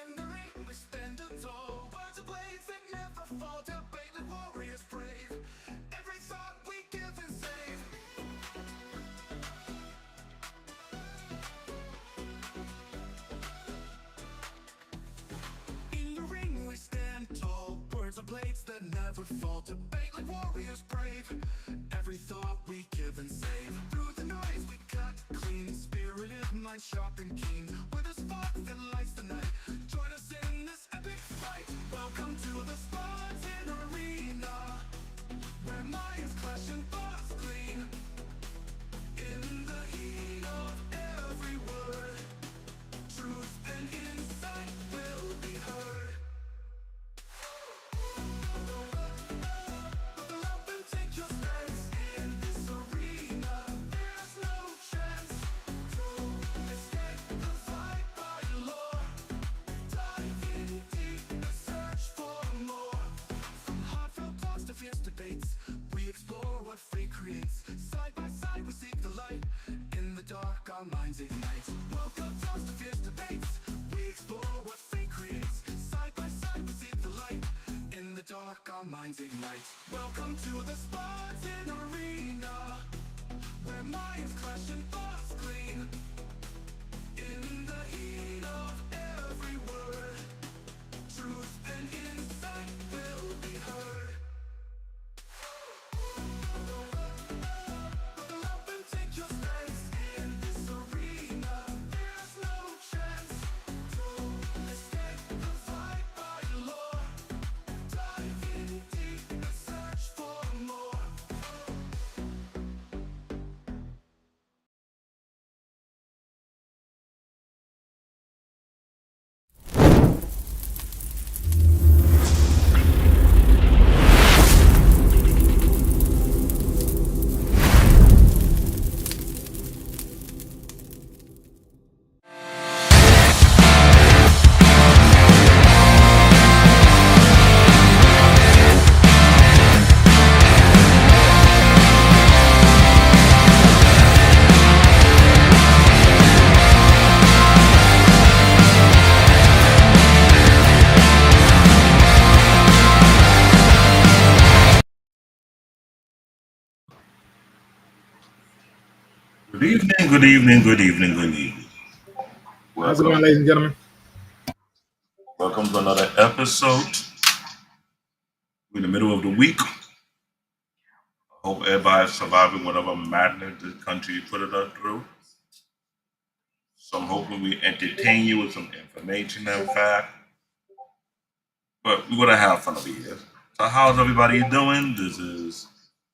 In the ring we stand tall, words of blades that never fall, debated warriors brave. Every thought we give and save. In the ring we stand tall, words of blades that never fall, debate like warriors brave. Every thought we give and save. Through the noise we cut clean, spirited mind sharp and keen. With a spark that lights the night, join us in this epic fight. Welcome to the Spartan Arena, where minds clash and thoughts gleam. In the heat of every word, truth and insight will be heard. Buckle up and take your stance in this arena. There's no chance to escape the fight by lore. Dive in deep in the search for more. From heartfelt talks to fierce debates, we explore what fate creates. Side by side we seek the light. In the dark our minds ignite. Welcome talks to fierce debates, we explore what fate creates. Side by side we seek the light. In the dark our minds ignite. Welcome to the Spartan Arena, where minds clash and thoughts gleam. In the heat of every word, truth and insight will be heard. Buckle up and take your stance in this arena. There's no chance to escape the fight by lore. Dive in deep in the search for more. Good evening, good evening, good evening, good evening. How's it going, Welcome. ladies and gentlemen? Welcome to another episode. We're in the middle of the week. I hope everybody's surviving whatever madness this country put it us through. So I'm hoping we entertain you with some information and fact. But we're gonna have fun over here. So how's everybody doing? This is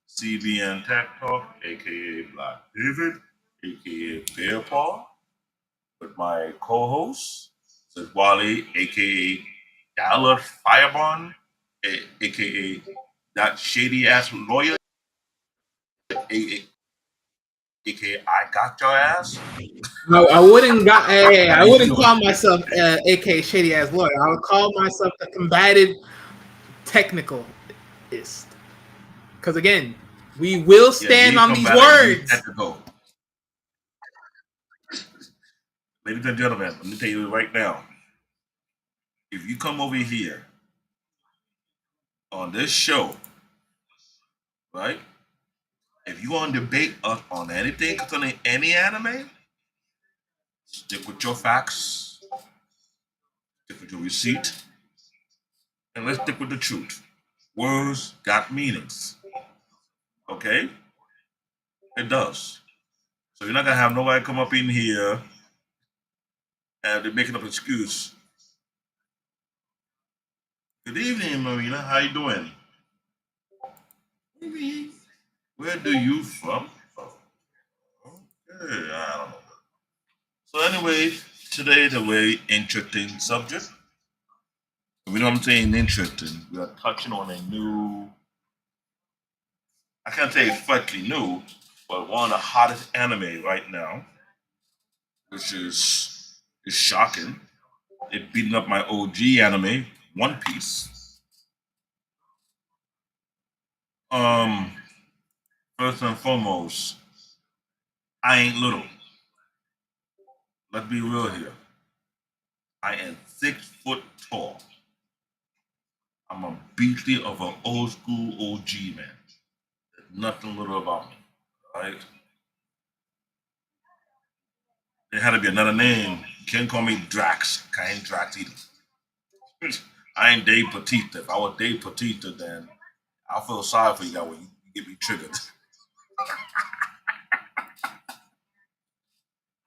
CBN Tech Talk, aka Black David, aka Bear Paw, with my co-host, this is Wally, aka Dallas Firebond, aka that shady ass lawyer, aka I got your ass. I wouldn't How I you wouldn't doing? call myself AK shady ass lawyer. I would call myself the combative technicalist. Because again, we will Yeah, stand you on come these back and you words. technical. Ladies and gentlemen, let me tell you right now, if you come over here on this show, right? If you want to debate us on anything concerning any anime, stick with your facts, stick with your receipt, and let's stick with the truth. Words got meanings. Okay? It does. So you're not gonna have nobody come up in here and they're making up an excuse. Good evening, Marina. How you doing? Where do you from? Oh, okay, I don't know. So anyway, today's a very interesting subject. You know what I'm saying? Interesting. We are touching on a new. I can't say it's freshly new, but one of the hottest anime right now, which is shocking. It beating up my OG anime, One Piece. Um, First and foremost, I ain't little. Let's be real here. I am 6 foot tall. I'm a beastly of an old school OG man. There's nothing little about me. Right? There had to be another name. You can't call me Drax. I ain't Drax either. I ain't Dave Batista. If I was Dave Batista, then I feel sorry for you guys when you get me triggered.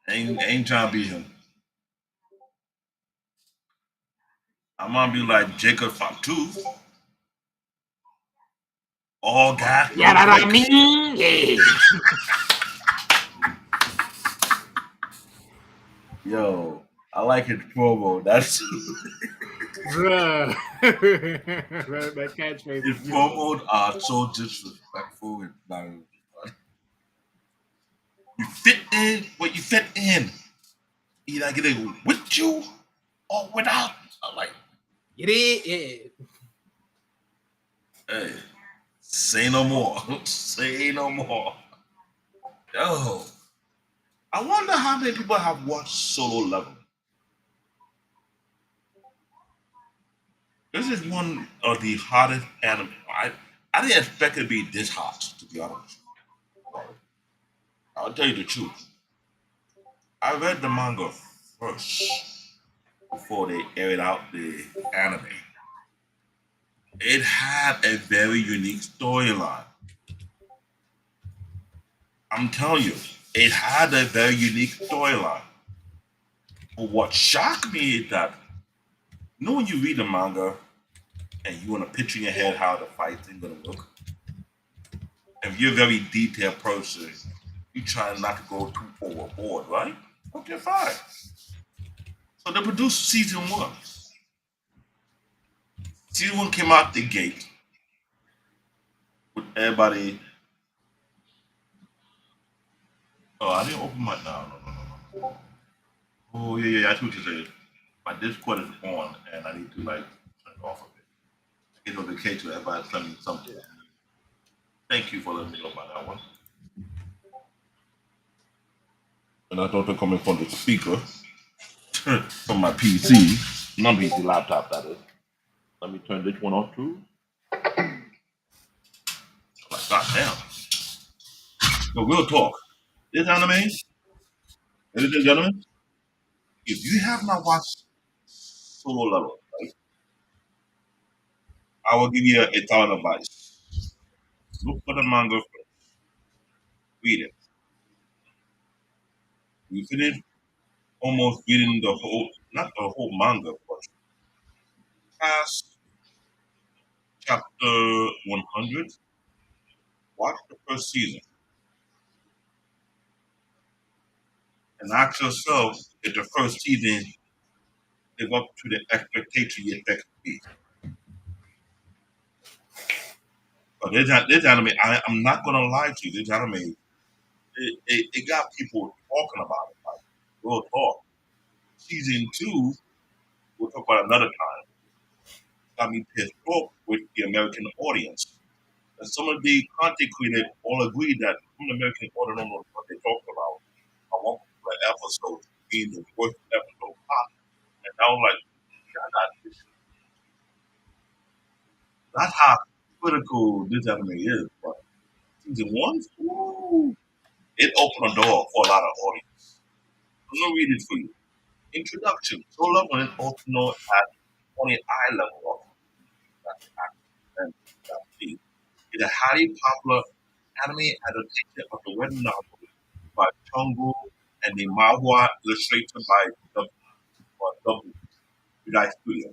Ain't trying to be him. I'm gonna be like Jacob Fatu, all gas, Yeah, no that I brakes. mean, yeah. Yo, I like his promo. That's Bruh. that catchphrase his is beautiful. promos are so disrespectful. And like, you fit in what you fit in. Either I get it with you or without. I'm like, It is. Yeah. hey, say no more. Say no more. Yo, I wonder how many people have watched Solo Level. This is one of the hottest anime. I didn't expect it to be this hot, to be honest. I'll tell you the truth. I read the manga first before they aired out the anime. It had a very unique storyline. I'm telling you, it had a very unique storyline. But what shocked me is that when you read the manga and you want to picture in your head how the fight thing gonna look, if you're a very detailed person, you try not to go too overboard, right? Okay, fine. So they produced season one. Season one came out the gate with everybody. Oh, I didn't open my. No. Oh yeah. I see what you're saying. My Discord is on, and I need to like turn it off a bit. Get notification to everybody send me something. Thank you for letting me know about that one. And I don't think coming from the speaker from my PC, not PC laptop that is. Let me turn this one off too. Like, goddamn. No, real talk. This anime, ladies and gentlemen, if you have not watched Solo Level, right, I will give you a thought advice. Look for the manga first. Read it. You finish almost reading the whole, not the whole manga, but past chapter 100, watch the first season and ask yourself if the first season live up to the expectation you expect to be. But this anime, I'm not gonna lie to you. This anime, it got people talking about it. Like, real talk. Season two, we'll talk about another time. Got me pissed off with the American audience. And some of the content creators all agree that some of the American audience don't know what they talked about. I want the episode being the worst episode possible. And I was like, that's how critical this anime is. But season one, ooh, it opened a door for a lot of audience. I'm gonna read it for you. Introduction. So Love One is also known as on the eye level of and is a highly popular anime adaptation of the web novel by Chungu and the manhwa illustrated by W. United Studio.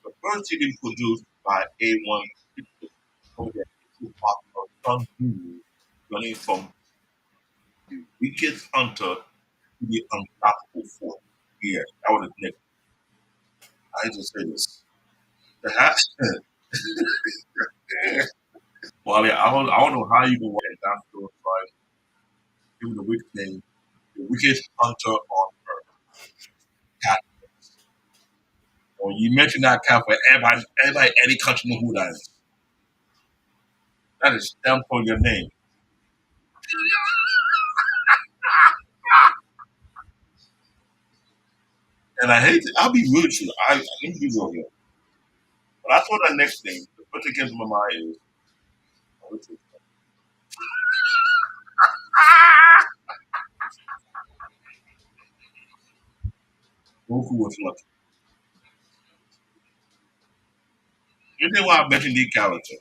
The first series produced by A1 Pictures showed that two popular Sung Jin-Woo running from the weakest hunter to the unstoppable force. Yeah, that was his name. I hate to say this. The hat. Well, yeah, I don't know how you can watch that show, right? Give the weak name, the weakest hunter on earth. Cat. When you mention that cat for everybody, any country know who that is. That is stamped on your name. And I hate it. I'll be real with you. I need to be real here. But I saw that next thing. The first thing came to my mind is Goku was lucky. You know why I mentioned these characters?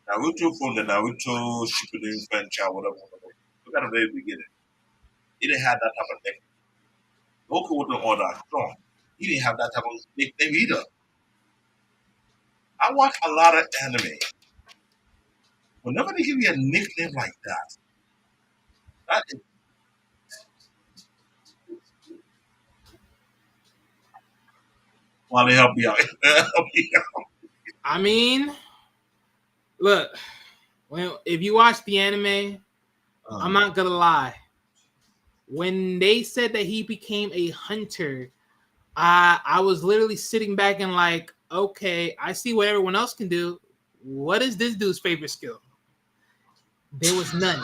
Naruto from the Naruto Shippuden franchise, whatever. Look at the very beginning. He didn't have that type of thing. Goku wasn't all that strong. He didn't have that type of nickname either. I watch a lot of anime. Whenever they give you a nickname like that, that is why they help me out. Help me out. I mean, look, if you watch the anime, I'm not gonna lie. When they said that he became a hunter, I was literally sitting back and like, okay, I see what everyone else can do. What is this dude's favorite skill? There was none.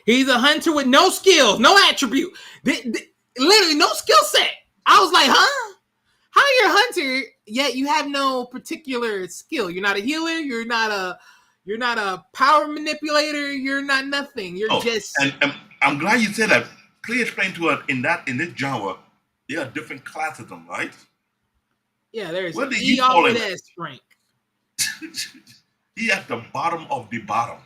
He's a hunter with no skills, no attribute, literally no skill set. I was like, huh? How are you a hunter yet you have no particular skill? You're not a healer. You're not a power manipulator. You're not nothing. You're Oh, just and I'm glad you said that. Please explain to us in this genre, there are different classes, of them, right? yeah. There's Where did E you fall all in? S rank. He at the bottom of the bottom.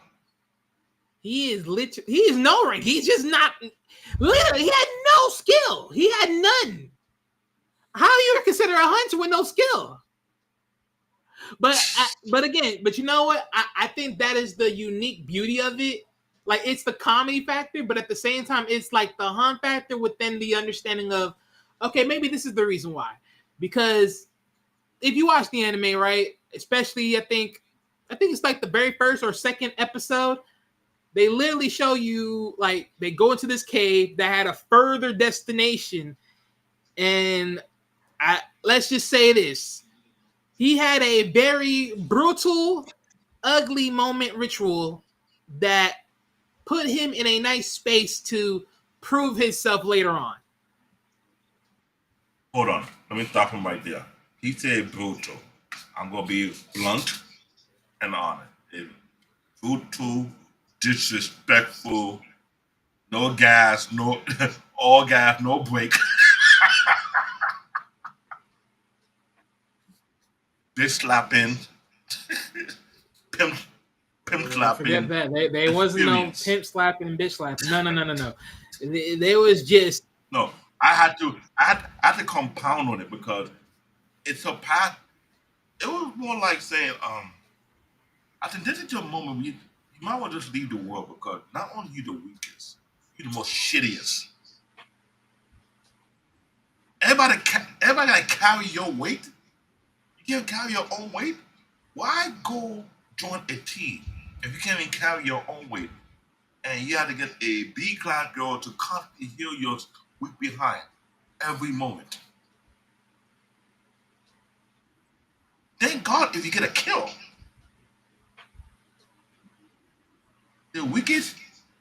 He is literally he is no rank. He's just not. Literally, he had no skill. He had none. How are you to consider a hunter with no skill? But again, but you know what? I think that is the unique beauty of it. Like it's the comedy factor, but at the same time, it's like the hunt factor within the understanding of, okay, maybe this is the reason why. Because if you watch the anime, right, especially I think it's like the very first or second episode, they literally show you like they go into this cave that had a further destination, and let's just say this. He had a very brutal, ugly moment ritual that put him in a nice space to prove himself later on. Hold on. Let me stop him right there. He said brutal. I'm gonna be blunt and honest. Brutal, disrespectful, no gas, no all gas, no break. Bitch slapping, pimp, pimp Forget slapping. that. They wasn't no Experience. pimp slapping and bitch slapping. No. There was just No, I had to compound on it because it's a path. It was more like saying, I think this is your moment where you might want to just leave the world because not only you the weakest, you the most shittiest. Everybody gotta carry your weight. You can't carry your own weight. Why go join a team if you can't even carry your own weight? And you have to get a B class girl to constantly heal your weak behind every moment. Thank God if you get a kill. The weakest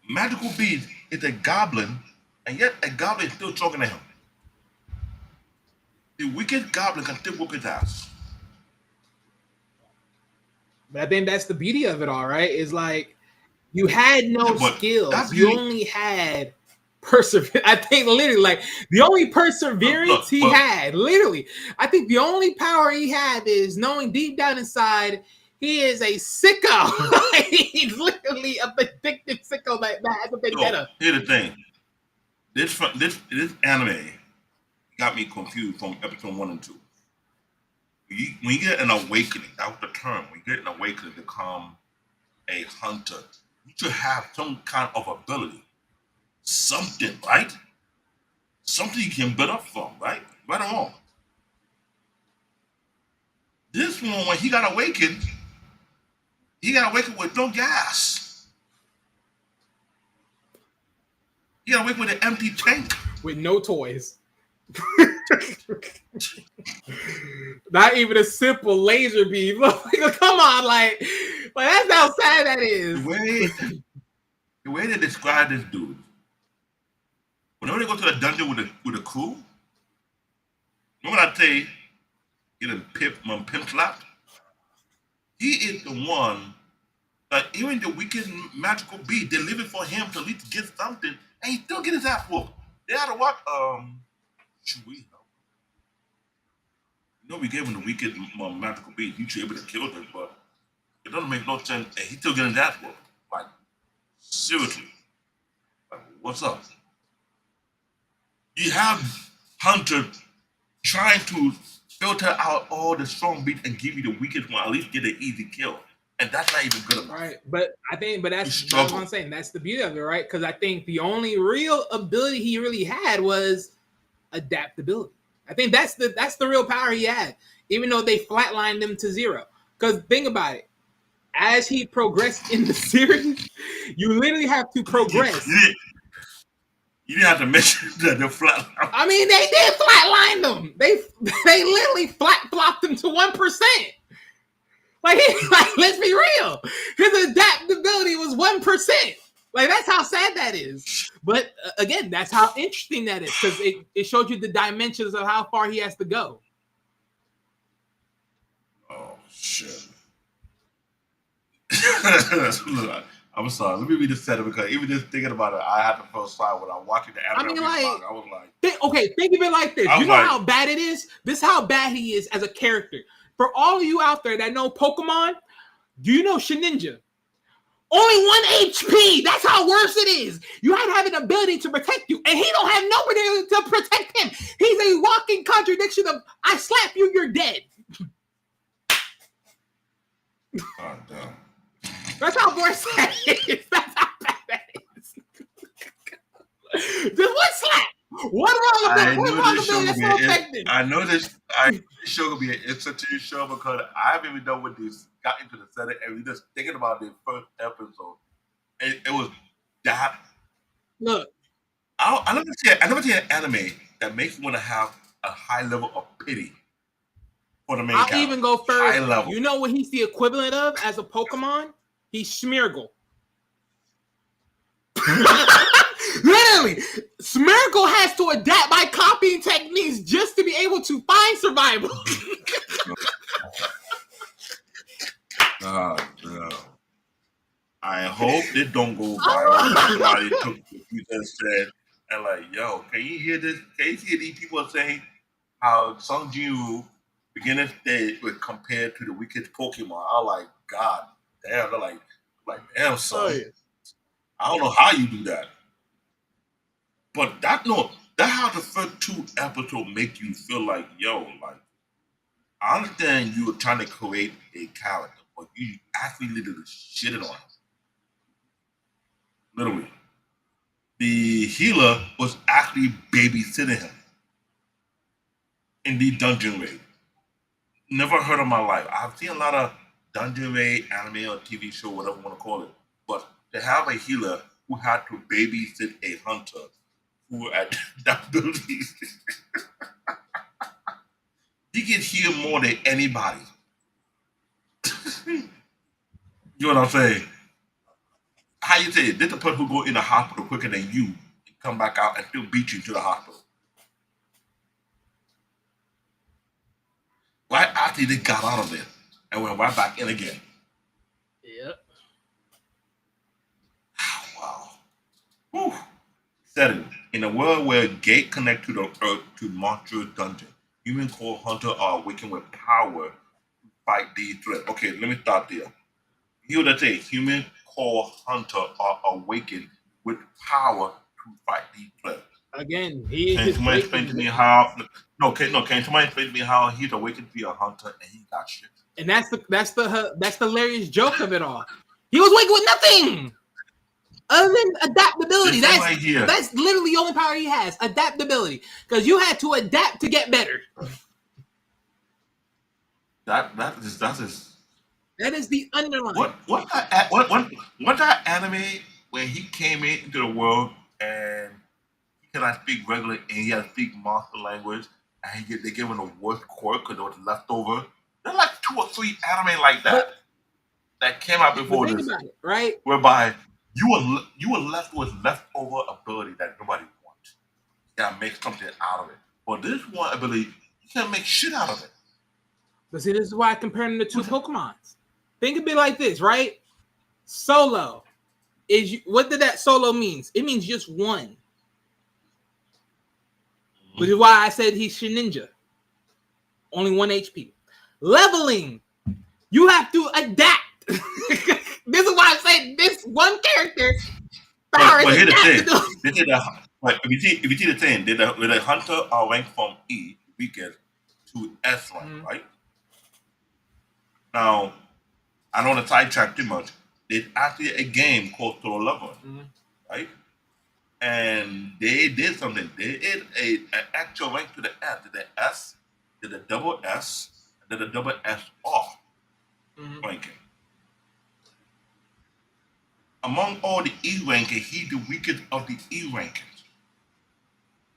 magical beast is a goblin, and yet a goblin is still talking to him. The weakest goblin can still whoop his ass. but I think that's the beauty of it all, right? Is like you had no Yeah, but that skills. You beauty, only had perseverance. I think literally, like the only perseverance look, he but had, literally, I think the only power he had is knowing deep down inside he is a sicko. He's literally a vindictive sicko that has a yo, vendetta. here's the thing. This anime got me confused from episode 1 and 2. When you get an awakening, that was the term. When you get an awakening to become a hunter, you should have some kind of ability, something, right? Something you can build up from, right? Right or wrong. This one, when he got awakened with no gas. He got awakened with an empty tank. With no toys. Not even a simple laser beam. Come on, like that's how sad that The is. way they describe this dude, whenever they go to the dungeon with the crew, say getting pimp slapped, he is the one that even the wicked magical beat, they live it for him to at least get something, and he still get his ass whooped. They had to what? Should we? We gave him the wicked magical beat. He should be able to kill them, but it doesn't make no sense. And he still getting his ass whooped. Like seriously, like, what's up? You have Hunter trying to filter out all the strong beats and give you the weakest one, at least get an easy kill. And that's not even good enough. Right. But that's what I'm saying. That's the beauty of it, right? Because I think the only real ability he really had was adaptability. I think that's the real power he had, even though they flatlined him to 0. Because think about it. As he progressed in the series, you literally have to progress. You didn't have to mention that they're flat. I mean, they did flatline them. They literally flopped him to 1%. Like, let's be real. His adaptability was 1%. Like, that's how sad that is. But again, that's how interesting that is, because it showed you the dimensions of how far he has to go. Oh shit. I'm sorry. Let me read this set because even just thinking about it, I had to feel sorry when I was watching the anime. I mean, like, I was like, think of it like this. You know like, how bad it is? This is how bad he is as a character. For all of you out there that know Pokemon, do you know Shedinja? Only 1 HP. That's how worse it is. You had to have an ability to protect you, and he don't have nobody to protect him. He's a walking contradiction of I slap you, you're dead. oh damn. That's how worse that is. That's how bad that is. Just one slap. One wrong ability. That's so effective. I know this show gonna be an interesting show because I haven't even done with this. Got into the setting and we just thinking about the first episode. It was that. Look, I never see an anime that makes you want to have a high level of pity for the main character. I'll even go further. High level. You know what he's the equivalent of as a Pokemon? He's Smeargle. Literally, Smeargle has to adapt by copying techniques just to be able to find survival. No. I hope it don't go viral. Somebody took what you just said and like, yo, can you hear this? Can you hear these people saying how Sung Jin-Woo beginning stage was compared to the weakest Pokemon? I'm like, God damn, they're like damn, son. Oh, yeah. I don't know how you do that. But that how the first 2 episodes make you feel like, yo, like I understand you were trying to create a character, but you actually literally shitted on him. Literally. The healer was actually babysitting him in the dungeon raid. Never heard of my life. I've seen a lot of dungeon raid, anime or TV show, whatever you want to call it. But to have a healer who had to babysit a hunter who had that ability, he can heal more than anybody. You know what I'm saying? How you say it? This the person who go in the hospital quicker than you come back out and still beat you to the hospital. Right after they got out of there and went right back in again. Yep. Wow. Whew. Setting. In a world where gate connect to the earth to monstrous dungeon, human core hunter are awakened with power to fight these threats. Okay, let me start there. Here that say human core hunter are awakened with power to fight these threats. Again, Can somebody explain to me how? Can somebody explain to me how he's awakened to be a hunter and he got shit? And that's the hilarious joke of it all. He was waking with nothing other than adaptability. That's literally the only power he has, adaptability. Because you had to adapt to get better. That is the underlying. What that anime when he came into the world and he cannot speak regular and he had to speak monster language and they gave him the worst quirk because it was leftover. There's like 2 or 3 anime like that that came out before this, about it, right? Whereby you were left with leftover ability that nobody wants. You gotta make something out of it. But this one ability, you can't make shit out of it. But see, this is why I compare them to two Pokemons. Think of it like this, right? Solo is what did that solo means? It means just one. Which is why I said he's Shninja. Only 1 HP. Leveling, you have to adapt. This is why I say this one character power But is here's the thing. adaptable. They did a, like, if you see the thing, with a hunter are ranked from E weekend to S rank, right? Now, I don't want to sidetrack too much. There's actually a game called Solo Leveling, right? And they did something. They did an actual rank to the S, to the S, to the double S, and then the double SR ranking. Among all the E ranking, he's the weakest of the E rankings.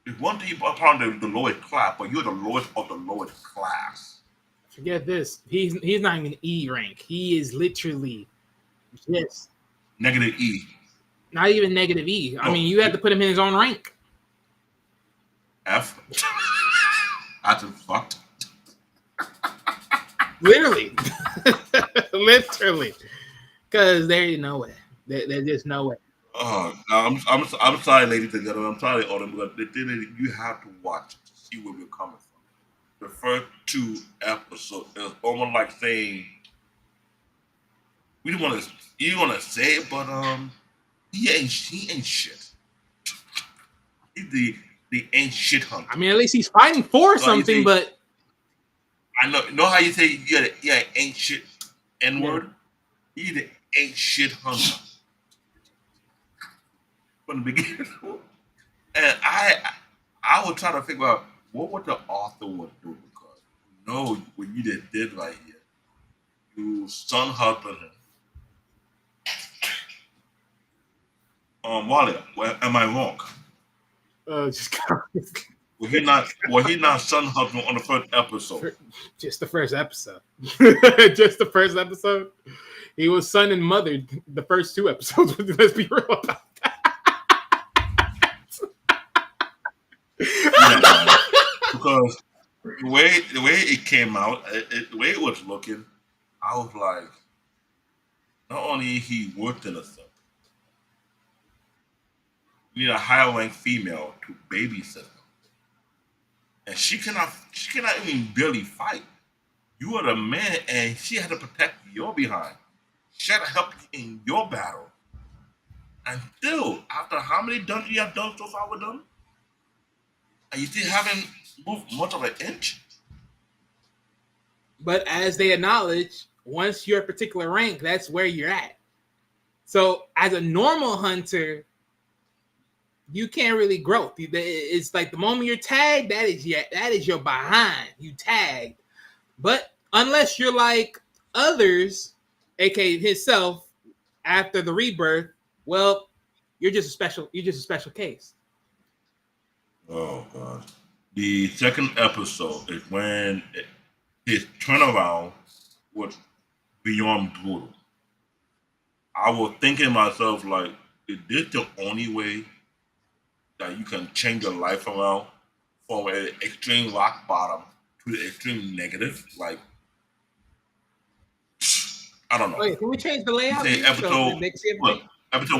If one thing you upon the lowest class, but you're the lowest of the lowest class. Forget this. He's not even E rank. He is literally just Negative E. not even negative E. I mean, you have to put him in his own rank. F. I just fucked. Literally. Literally. Because there's no way. There's just no way. Oh, I'm sorry, ladies and gentlemen. I'm sorry, Autumn, but the thing is, you have to watch to see where we're coming from. The first 2 episodes is almost like saying we don't want to. You want to say it, but he ain't shit. He's the ain't shit hunter. I mean, at least he's fighting for something, say, but I know how you say yeah ain't shit N word. Yeah. He's the ain't shit hunter from the beginning. And I would try to figure out what the author would do, because what you did right here, you son husband him. Wally, am I wrong? just Was he not son husband on the first episode? just the first episode. Just the first episode. He was son and mother the first 2 episodes. Let's be real about that. Yeah, because the way it came out, the way it was looking, I was like, not only he worked in a stuff, you need a higher ranked female to babysit him, and she cannot even barely fight. You are the man, and she had to protect your behind. She had to help you in your battle. And still, after how many dungeons you have done so far with them, and you still haven't moved much of an inch. But as they acknowledge, once you're a particular rank, that's where you're at. So as a normal hunter, you can't really grow. It's like the moment you're tagged, that is your behind. You tagged. But unless you're like others, aka himself, after the rebirth, well, you're just a special case. Oh god. The second episode is when his turnaround was beyond brutal. I was thinking to myself, like, is this the only way that you can change your life around from an extreme rock bottom to the extreme negative? Like, I don't know. Wait, can we change the layout? Say episode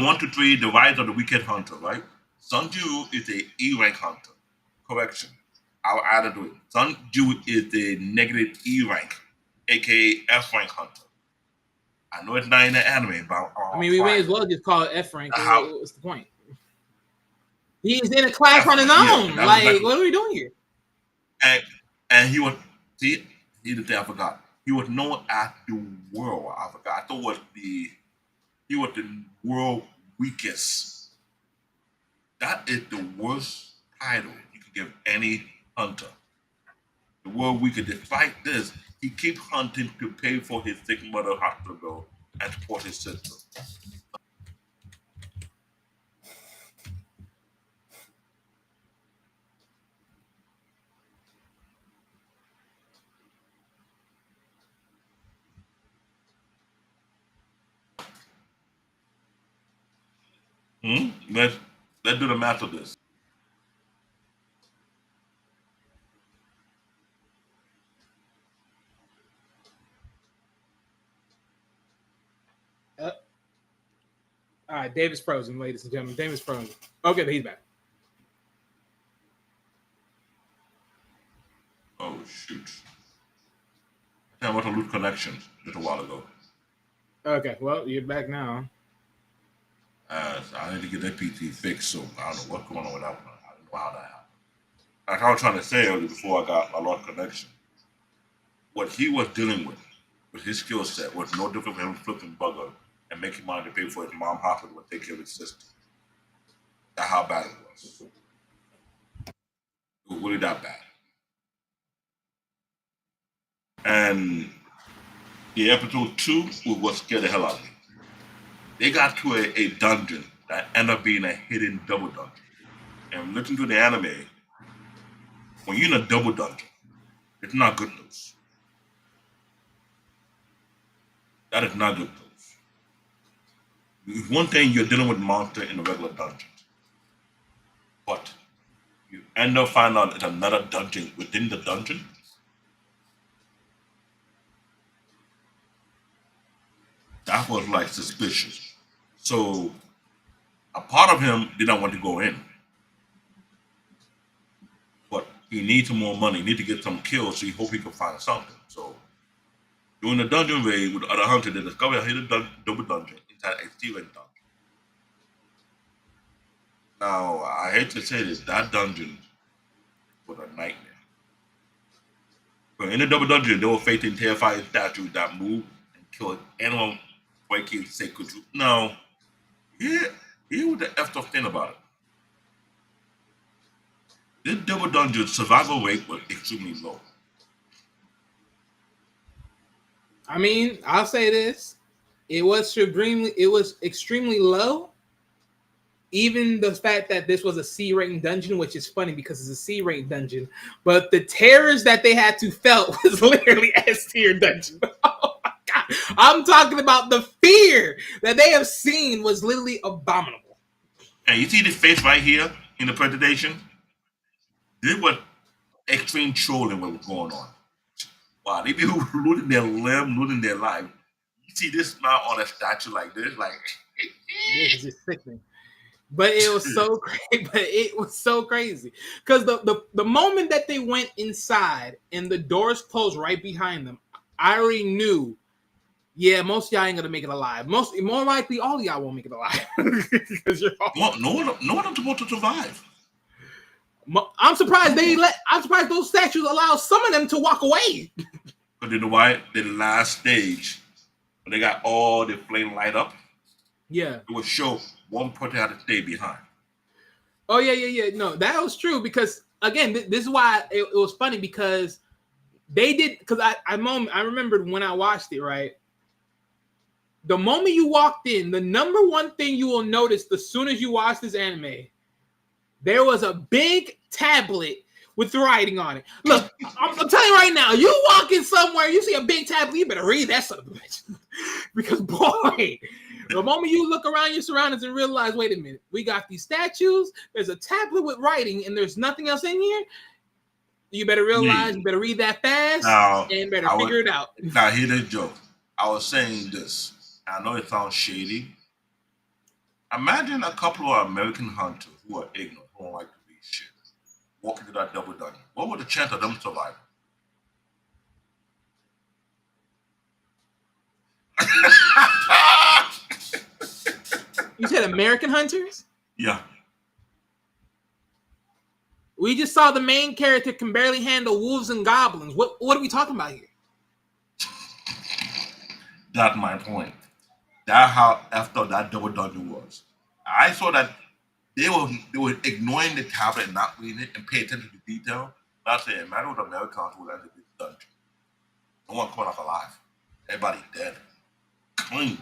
1 to 3, The Rise of the Wicked Hunter, right? Sung Jin-Woo is a E rank hunter. Correction. I'll add it to it. Sung Jin-Woo is the negative E rank, aka F rank hunter. I know it's not in the anime, but I mean, we may as well just call it F rank. What's the point? He's in a class on his own. Yeah, like, what are we doing here? And he was, see, here's the thing I forgot. He was known as the world. I forgot. I thought he was the world weakest. That is the worst title you could give any hunter. The world weakest. Despite this, he keeps hunting to pay for his sick mother hospital bill and support his sister. Let's do the math of this. All right, David's frozen, ladies and gentlemen. David's frozen. Okay, he's back. Oh shoot! I went to lose connection just a while ago. Okay, well, you're back now. I need to get that PT fixed, so I don't know what's going on with that one. I don't know how that happened. Like I was trying to say earlier before I lost connection, what he was dealing with his skill set was no different from him flipping bugger and making money to pay for his mom hospital and take care of his sister. That's how bad it was. It was really that bad. And the episode 2 was what scared the hell out of me. They got to a dungeon that ended up being a hidden double dungeon. And looking to the anime, when you're in a double dungeon, it's not good news. That is not good news. It's one thing you're dealing with monster in a regular dungeon, but you end up finding out it's another dungeon within the dungeon. That was like suspicious. So a part of him didn't want to go in, but he needs some more money. He needs to get some kills, so he hope he can find something. So during the dungeon raid with the other hunter, they discovered a hidden double dungeon inside a Steven dungeon. Now I hate to say this, that dungeon was a nightmare. But in the double dungeon, they were facing terrifying statues that moved and killed anyone breaking sacred truth. Now, here was the effed up thing about it. This double dungeon survival rate was extremely low. I mean, I'll say this: it was extremely low. Even the fact that this was a C-rated dungeon, which is funny because it's a C-rated dungeon, but the terrors that they had to felt was literally S-tier dungeon. Oh my god! I'm talking about the fear that they have seen was literally abominable. And you see this face right here in the presentation? This was extreme trolling what was going on. Wow, they be losing their limb, losing their life. You see this now on a statue like this, like This is just sickening. But it was so crazy. But it was so crazy because the moment that they went inside and the doors closed right behind them, I already knew. Yeah, most of y'all ain't gonna make it alive. More likely, all of y'all won't make it alive because you're all. no one supposed to survive. I'm surprised I'm surprised those statues allow some of them to walk away. But you know why? The last stage, when they got all the flame light up, Yeah. it would show one person had to stay behind. Oh yeah. No, that was true because again, this is why it was funny because they did because I remembered when I watched it, right? The moment you walked in, the number one thing you will notice as soon as you watch this anime, there was a big tablet with writing on it. Look, I'm telling you right now, you walk in somewhere, you see a big tablet, you better read that son of a bitch. Because boy, the moment you look around your surroundings and realize, wait a minute, we got these statues, there's a tablet with writing, and there's nothing else in here, you better realize, you better read that fast, and better figure it out. Now, here's the joke. I was saying this. I know it sounds shady. Imagine a couple of American hunters who are ignorant, who don't like to read shit, walking to that double dungeon. What would the chance of them surviving? You said American hunters? Yeah. We just saw the main character can barely handle wolves and goblins. What are we talking about here? That's my point. That's how effed up that double dungeon was. I saw that they were ignoring the tablet and not reading it and paying attention to detail. That's it. Imagine what Americans would enter this dungeon. No one coming off alive. Everybody dead. Clean.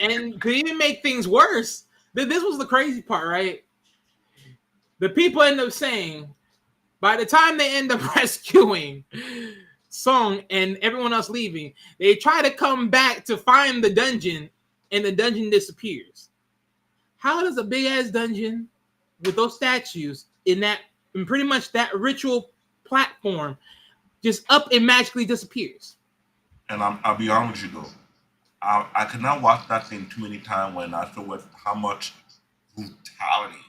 And could even make things worse. This was the crazy part, right? The people end up saying, by the time they end up rescuing Sung and everyone else leaving, they try to come back to find the dungeon, and the dungeon disappears. How does a big ass dungeon with those statues in pretty much that ritual platform just up and magically disappears? And I'll be honest with you though, I cannot watch that thing too many times when I saw with how much brutality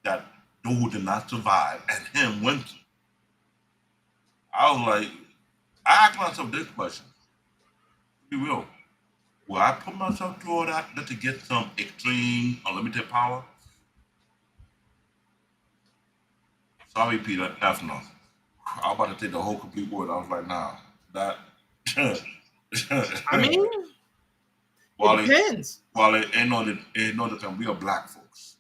that those who did not survive and him went through. I was like, I asked myself this question: Be real. Will I put myself through all that just to get some extreme unlimited power? Sorry, Peter. F no. I was about to take the whole complete word. I was like, nah, that. I mean, it while it depends. while it ain't no time, we are black folks.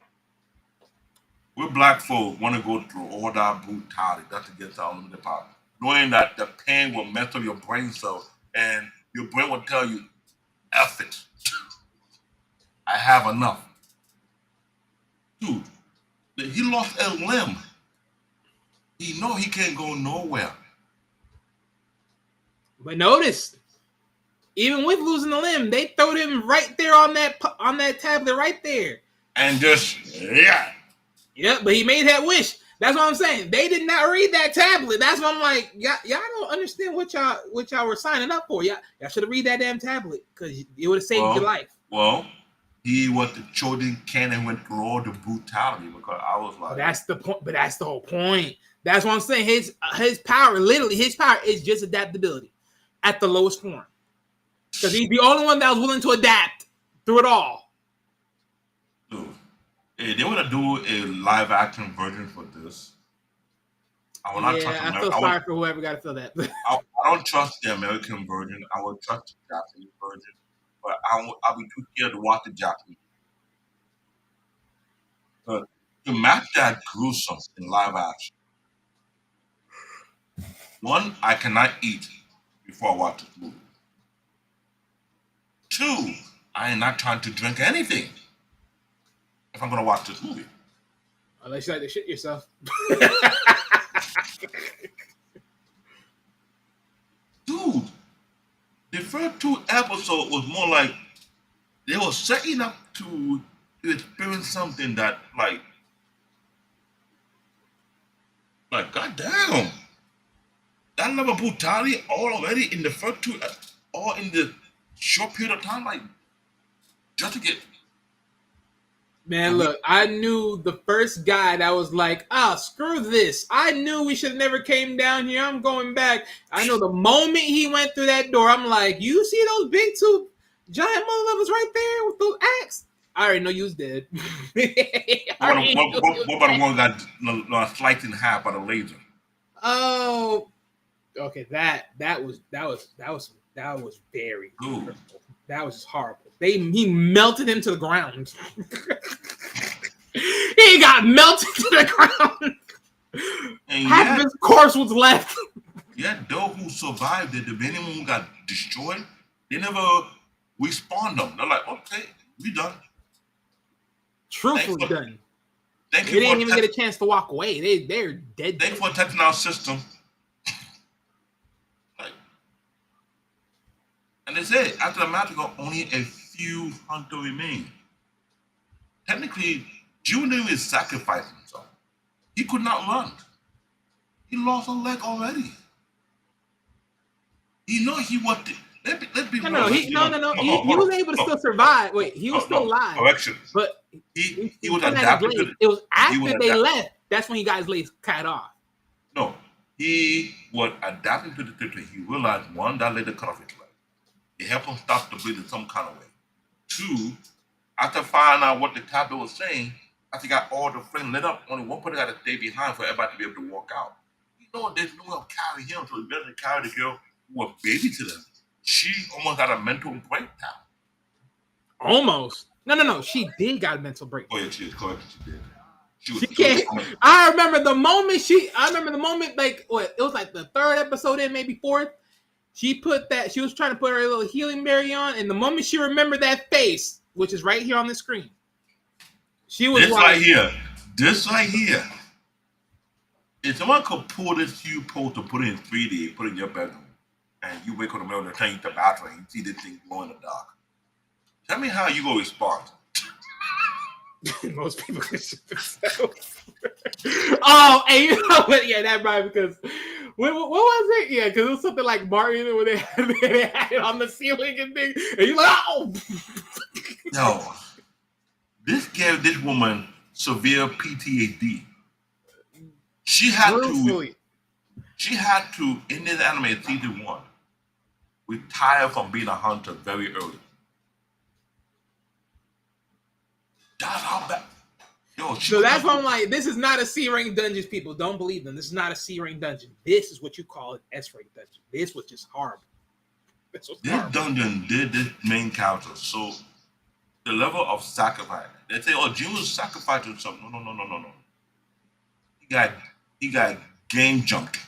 We black folks want to go through all that brutality just to get to unlimited power, knowing that the pain will mess up your brain cell, and your brain will tell you, "F it, I have enough." Dude, he lost a limb. He know he can't go nowhere. But notice, even with losing a limb, they throwed him right there on that tablet right there. And just yeah. Yep, but he made that wish. That's what I'm saying. They did not read that tablet. That's what I'm like. Y'all don't understand what y'all were signing up for. Y'all should have read that damn tablet because it would have saved your life. Well, he was the chosen king and went through all the brutality because I was like, that's the point. But that's the whole point. That's what I'm saying. His power, literally, his power is just adaptability at the lowest form. Because he's the only one that was willing to adapt through it all. dude, if they want to do a live action version for this, I will not trust. I feel sorry for whoever got to feel that. I don't trust the American version. I will trust the Japanese version, but I'll be too scared to watch the Japanese. But to match that gruesome in live action, one, I cannot eat before I watch this movie. Two, I am not trying to drink anything if I'm going to watch this movie. Unless you like to shit yourself. Dude, the first two episodes was more like they were setting up to experience something that, like goddamn, that level of brutality all already in the first two, all in the short period of time, like just to get. Man, look, I knew the first guy that was like, screw this. I knew we should have never came down here. I'm going back. I know the moment he went through that door, I'm like, you see those big two giant mother lovers right there with those axe? I already know you was dead. What about the one got sliced in half by the laser? Oh, okay. That was very Dude. That was horrible. He melted him to the ground. He got melted to the ground. And half of his corpse was left. Yet those who survived it, the minimum who got destroyed, they never respawned them. They're like, okay, we done. Truthfully done. They didn't even get a chance to walk away. They're dead. Thanks for protecting our system. And they said after the magical, only a few hunter remain. Technically, Junior is sacrificing himself. He could not run. He lost a leg already. He know he wanted. Let's be real. No. He was able to still survive. Wait, he was still alive. Correction. But he was adapted to it was after they left. That's when he got his legs cut off. No, he was adapting to the situation. He realized one, that lady cut off his leg. It helped him stop the bleeding some kind of way. Two, after finding out what the tablet was saying, after he got all the flames lit up, only one person got to stay behind for everybody to be able to walk out. You know, there's no one to carry him, so he better carry the girl who was baby to them. She almost had a mental breakdown. Almost. No. She did got a mental breakdown. Oh yeah, she is correct. She did. She can't. I remember the moment. Like what? It was like the third episode in, maybe fourth. She was trying to put her little healing berry on, and the moment she remembered that face, which is right here on the screen, she was This right here. If someone could pull this huge post to put it in 3D, put it in your bedroom, and you wake up in the middle of the night, you the bathroom, and you see this thing glow in the dark. Tell me how you gonna respond. Most people can shoot themselves. Oh, and you know what? Yeah, that right, because What was it? Yeah, because it was something like Martin where they had it on the ceiling and thing, and you're like, oh, Yo, this gave this woman severe PTSD. She had to, truthfully. she had to, in this anime season one, retire from being a hunter very early. That's how bad. Yo, she So could that's not why go. I'm like, this is not a C rank dungeon, people. Don't believe them. This is not a C rank dungeon. This is what you call an S rank dungeon. This was just horrible. This was This horrible. dungeon did this main character. So the level of sacrifice. They say, oh, Jin was sacrificing something. No, no, no, no, no, no. got he got game jumped.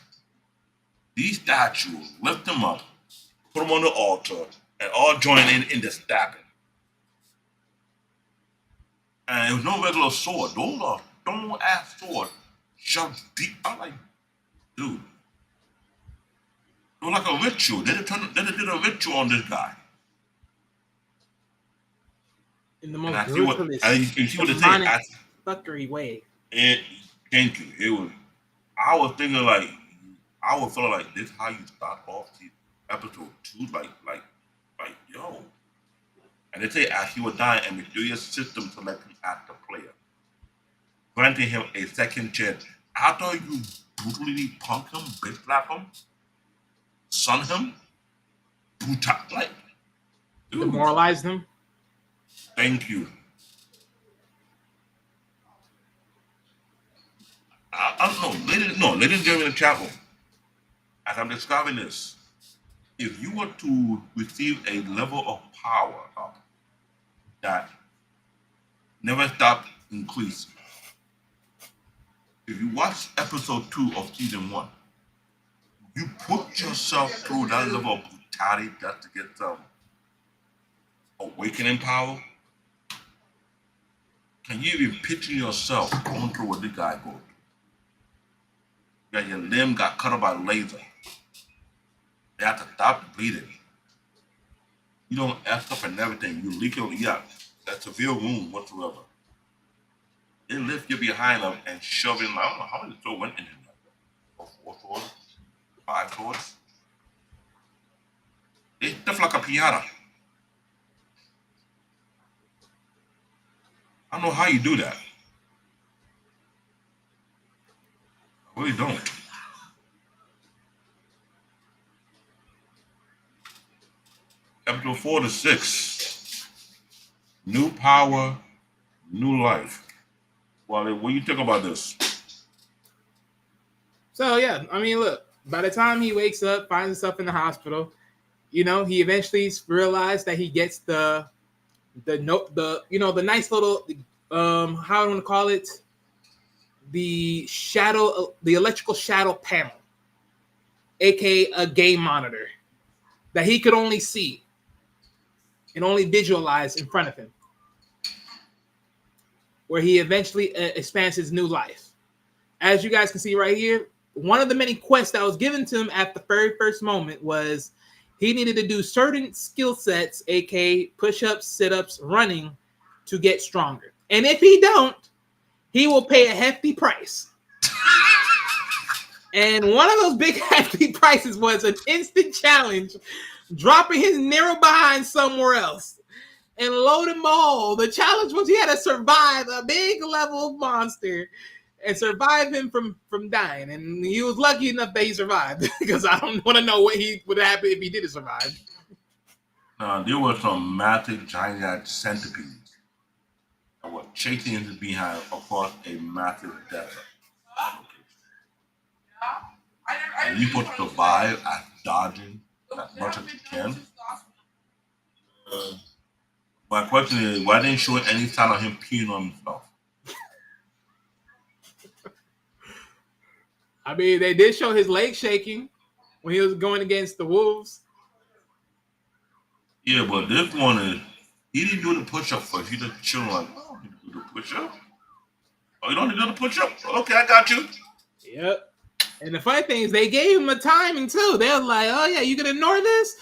These statues lift him up, put him on the altar, and all join in the stabbing. And it was no regular sword. Those are stone ass sword shoved deep. I'm like, dude, it was like a ritual. They did a ritual on this guy. In the And most I see what brutalist, and you see what they say. demonic, fuckery way. And thank you. It was. I was thinking like I was feeling like this how you start off the episode two, like yo. And they say as he was dying, a mysterious system selected him as the player, granting him a second chance. After you brutally punk him, bitch slap him, son him, brutal like, dude, Demoralize them. thank you. I don't know, ladies and gentlemen in the chat room, as I'm describing this, if you were to receive a level of power up that never stopped increasing, if you watch episode 2 of season 1, you put yourself through that level of brutality just to get some awakening power. Can you even picture yourself going through what this guy goes through? That your limb got cut off by a laser. They have to stop bleeding. You don't F up and everything. You leak your that severe wound whatsoever. They lift you behind them and shove it in. I don't know how many throw went in there. 4 swords, 5 swords. They stuff like a piano. I don't know how you do that. I really don't. Episode 4 to 6. New power, new life. Well, what do you think about this? So yeah, I mean, look. By the time he wakes up, finds himself in the hospital, you know, he eventually realized that he gets the note, the nice little how do I want to call it, the shadow, the electrical shadow panel, aka a game monitor that he could only see and only visualize in front of him, where he eventually expands his new life. As you guys can see right here, one of the many quests that was given to him at the very first moment was he needed to do certain skill sets, aka push-ups, sit-ups, running, to get stronger. And if he don't, he will pay a hefty price. And one of those big hefty prices was an instant challenge, dropping his Nero behind somewhere else. And lo and behold, the challenge was he had to survive a big level of monster and survive him from dying. And he was lucky enough that he survived, because I don't want to know what he would happen if he didn't survive. There were some massive giant centipedes that were chasing him behind across a massive desert. And you put survive at dodging as much as you can. My question is, why didn't you show any sign of him peeing on himself? I mean, they did show his leg shaking when he was going against the wolves. Yeah, but this one is, he didn't do the push-up first. He just chilling like, oh, he didn't do the push-up. Oh, you don't need to do the push-up? Okay, I got you. Yep. And the funny thing is, they gave him a timing too. They were like, "Oh yeah, you can ignore this."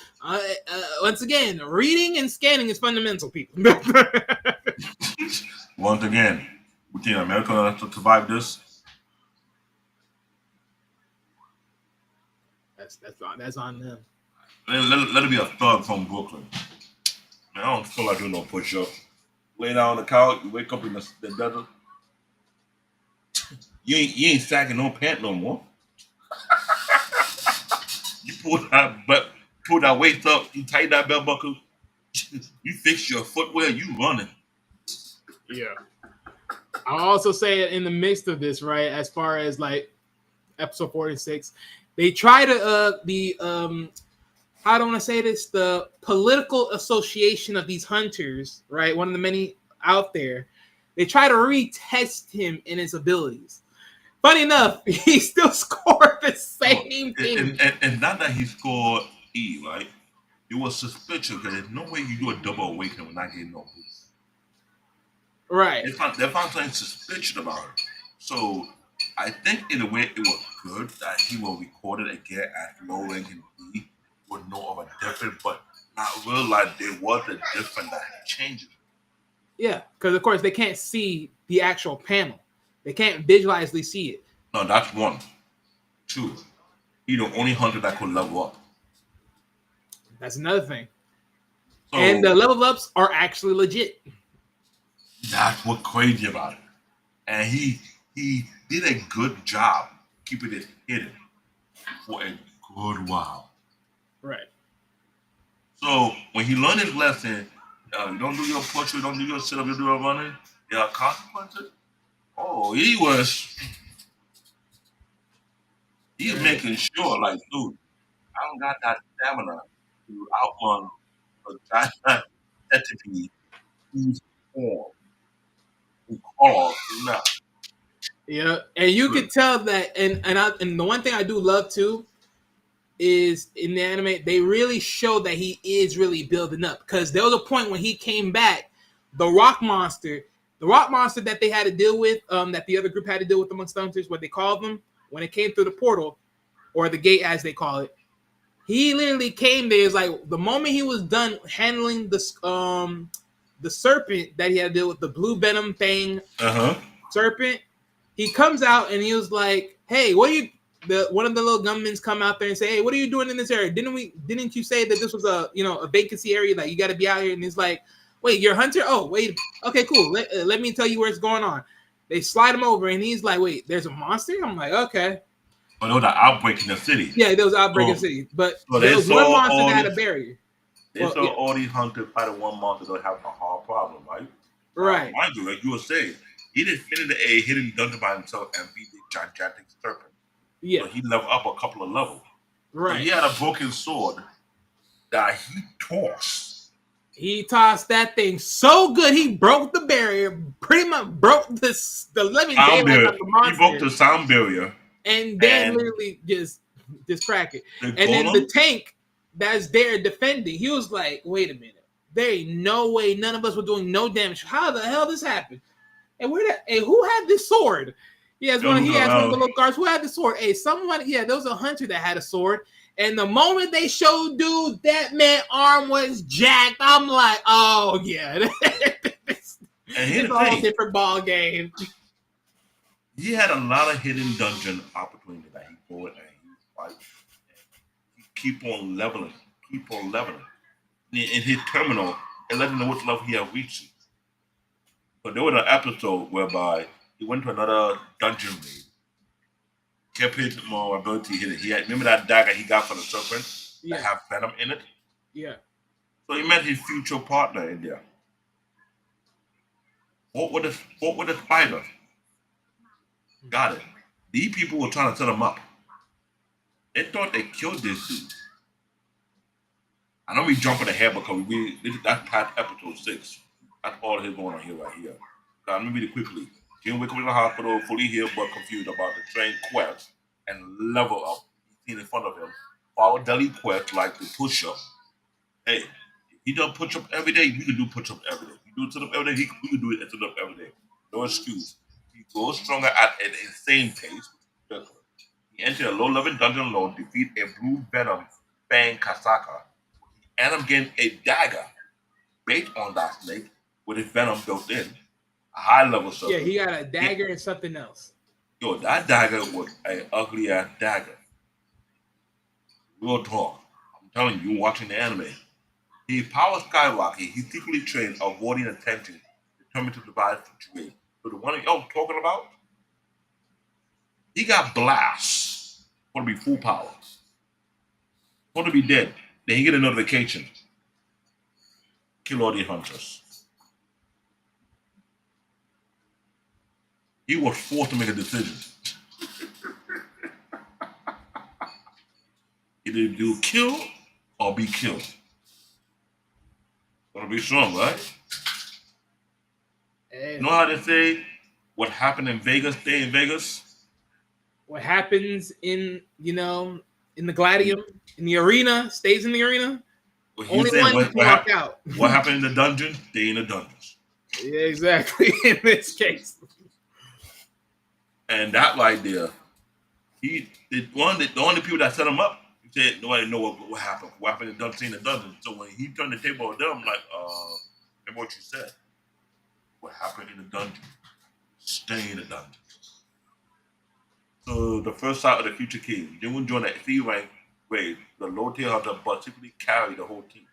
Once again, reading and scanning is fundamental, people. Once again, we think America has to survive this. That's on them. Let it be a thug from Brooklyn. Man, I don't feel like doing no push up. Lay down on the couch, you wake up in the desert. You ain't sacking no pant no more. You pull that waist up, you tighten that belt buckle, you fix your footwear, you running. Yeah. I'll also say it in the midst of this, right? As far as like episode 46, they try to how do I want to say this? The political association of these hunters, right? One of the many out there, they try to retest him in his abilities. Funny enough, he still scored the same thing. And not that he scored E, right? It was suspicious because there's no way you do a double awakening when not getting no boost. Right. They found something suspicious about her. So I think in a way it was good that he will record it again at low ranking B would know of a difference, but not realize there was a difference that changed. Yeah, because of course they can't see the actual panel. They can't visually see it. No, that's one. Two, he the only hunter that could level up. That's another thing. So And the level ups are actually legit. that's what's crazy about it. And he did a good job keeping it hidden for a good while. Right. So when he learned his lesson, you don't do your push, you don't do your sit up, you do your running, there are consequences. Oh, he was making sure, like, dude, I don't got that stamina to outrun a giant entity who's form, who calls, not. Yeah, and you could tell that, and the one thing I do love too is in the anime they really show that he is really building up because there was a point when he came back, the rock monster that they had to deal with, that the other group had to deal with amongst the hunters, what they called them when it came through the portal or the gate as they call it. He literally came there. It's like the moment he was done handling the serpent that he had to deal with, the blue venom thing serpent. He comes out and he was like, "Hey, what are you?" One of the little gunmen come out there and say, "Hey, what are you doing in this area? Didn't you say that this was a vacancy area? Like you got to be out here?" And he's like, "Wait, you're a hunter? Oh, wait, okay, cool. Let me tell you what's going on." They slide him over and he's like, "Wait, there's a monster?" I'm like, "Okay." But there was an outbreak in the city. Yeah, there was outbreak in the city, but So there they was saw one monster all that had a these- barrier. They saw all these hunters fighting one monster that have a hard problem, right? Right. Mind you, like you were saying, he didn't fit into a hidden dungeon by himself and beat the gigantic serpent. Yeah. So he leveled up a couple of levels. Right. So he had a broken sword that he tossed. He tossed that thing so good he broke the barrier, pretty much broke the living daylight of the monster. He broke the sound barrier. And then literally just crack it. And then the tank that's there defending, he was like, "Wait a minute, there ain't no way none of us were doing no damage. How the hell this happened? And who had this sword?" He has one of the little guards. Who had the sword? Hey, someone. Yeah, there was a hunter that had a sword. And the moment they showed dude that man's arm was jacked, I'm like, "Oh yeah, it's a whole different ball game." He had a lot of hidden dungeon opportunities that he go in and he fight. He keep on leveling. In his terminal and letting know what level he had reached. But there was an episode whereby he went to another dungeon raid, kept his more ability hidden. He had remember that dagger he got from the serpent that have venom in it? Yeah. So he met his future partner in there. What with the spider? Got it. These people were trying to set him up. They thought they killed this dude. I know we jumping ahead because that's past episode 6. That's all his going on here right here. Let me read it quickly. Jin wake up in the hospital, fully healed but confused about the train quest and level up. He's seen in front of him. Follow daily quest like the push-up. Hey, if he does push-up every day, we can do push-up every day. You do sit-up every day, we can do it and sit-up every day. No excuse. He grows stronger at an insane pace. He entered a low-level dungeon alone, defeat a blue venom Fang Kasaka. And I'm getting a dagger based on that snake with his venom built in. A high level serpent. Yeah, he got a dagger and something else. Yo, that dagger was an ugly ass dagger. Real talk. I'm telling you, you're watching the anime. He power skyrocket. He secretly trained, avoiding attention, determined to divide situation. So the one I'm talking about, he got blast. Want to be full power. Want to be dead. Then he get a notification. Kill all the hunters. He was forced to make a decision. Either do kill or be killed. Gonna be strong, right? You And know how they say what happened in Vegas, stay in Vegas? what happens in in the gladium, in the arena, stays in the arena. What he's Only saying, one can walk out. what happened in the dungeon, stay in the dungeons. Yeah, exactly. In this case, And that right there, the only people that set him up, he said nobody know what happened. What happened in the dungeon, in the dungeon. So when he turned the table on them, like, remember what you said? What happened in the dungeon? Stay in the dungeon. So the first sight of the future king, they would join the C rank grade, the low tier hunter, but typically carry the whole team.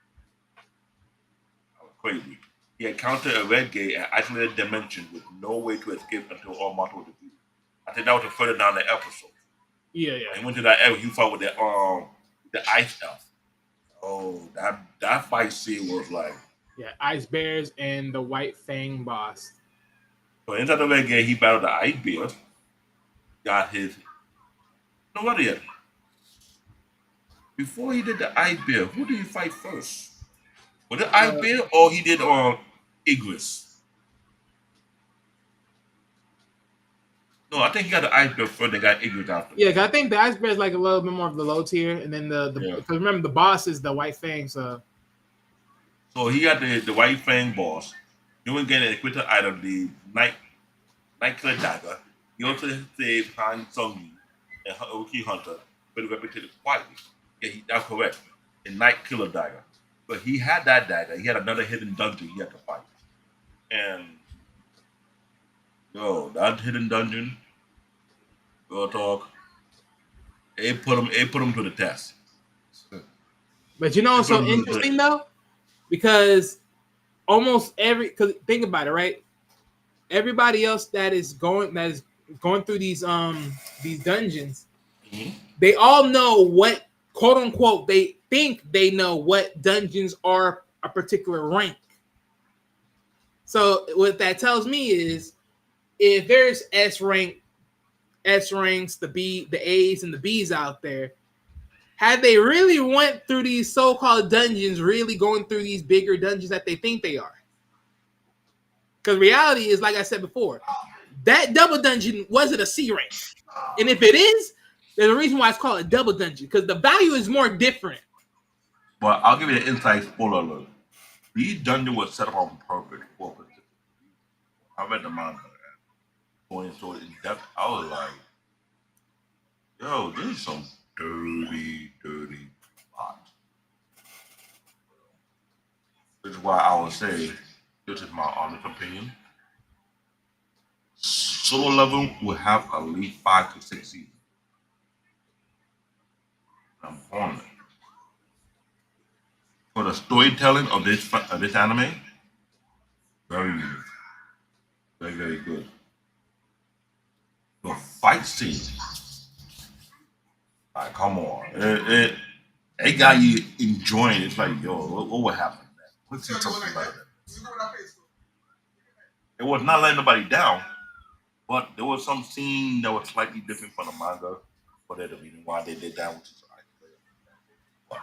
That was crazy. He encountered a red gate and isolated dimension with no way to escape until all mortals were defeated. I think that was further down the episode. yeah, He yeah, went to that area, he fought with the ice elf. Oh, that fight scene was like, yeah. Ice bears and the white fang boss. so inside the red gate, he battled the ice bear, got his. No, what yet? Before he did the ice bear, who did he fight first? Was it ice Uh, bear or he did Igris? No, I think he got the ice bear first, then got Igris after. yeah, 'cause I think the ice bear is like a little bit more of the low tier, and then the Yeah. because remember the boss is the white fang. So So he got the white fang boss. He was getting a equipped item, the night killer dagger. He also saved Han Sung Jin and Oki Hunter, but repeated quietly. Yeah, that's correct. The night killer dagger. But he had that dagger. He had another hidden dungeon he had to fight. And yo, that hidden dungeon, real talk, it put him to the test. but you know It what's put so him to the interesting test. though, because almost because think about it, right? Everybody else that is going through these dungeons, Mhm. they all know what quote unquote they think they know what dungeons are a particular rank. So what that tells me is if there's S ranks, the A's and the B's out there, had they really went through these so-called dungeons, really going through these bigger dungeons that they think they are. Because reality is, like I said before, that double dungeon wasn't a C rank. And if it is, there's a reason why it's called a double dungeon, because the value is more different. But I'll give you an inside spoiler alert. These dungeon was set up on purpose for a specific reason. I read the manga going so in depth. I was like, yo, this is some dirty plot. Which is why I would say, this is my honest opinion. Solo level will have at least 5 to 6 seasons. I'm on it. For the storytelling of this anime, very unique. Very good. The fight scene, like come on. It got you enjoying it. It's like, yo, what would happen? Let's see something like that. It was not letting nobody down, but there was some scene that was slightly different from the manga. For that the reason why they did that, which is but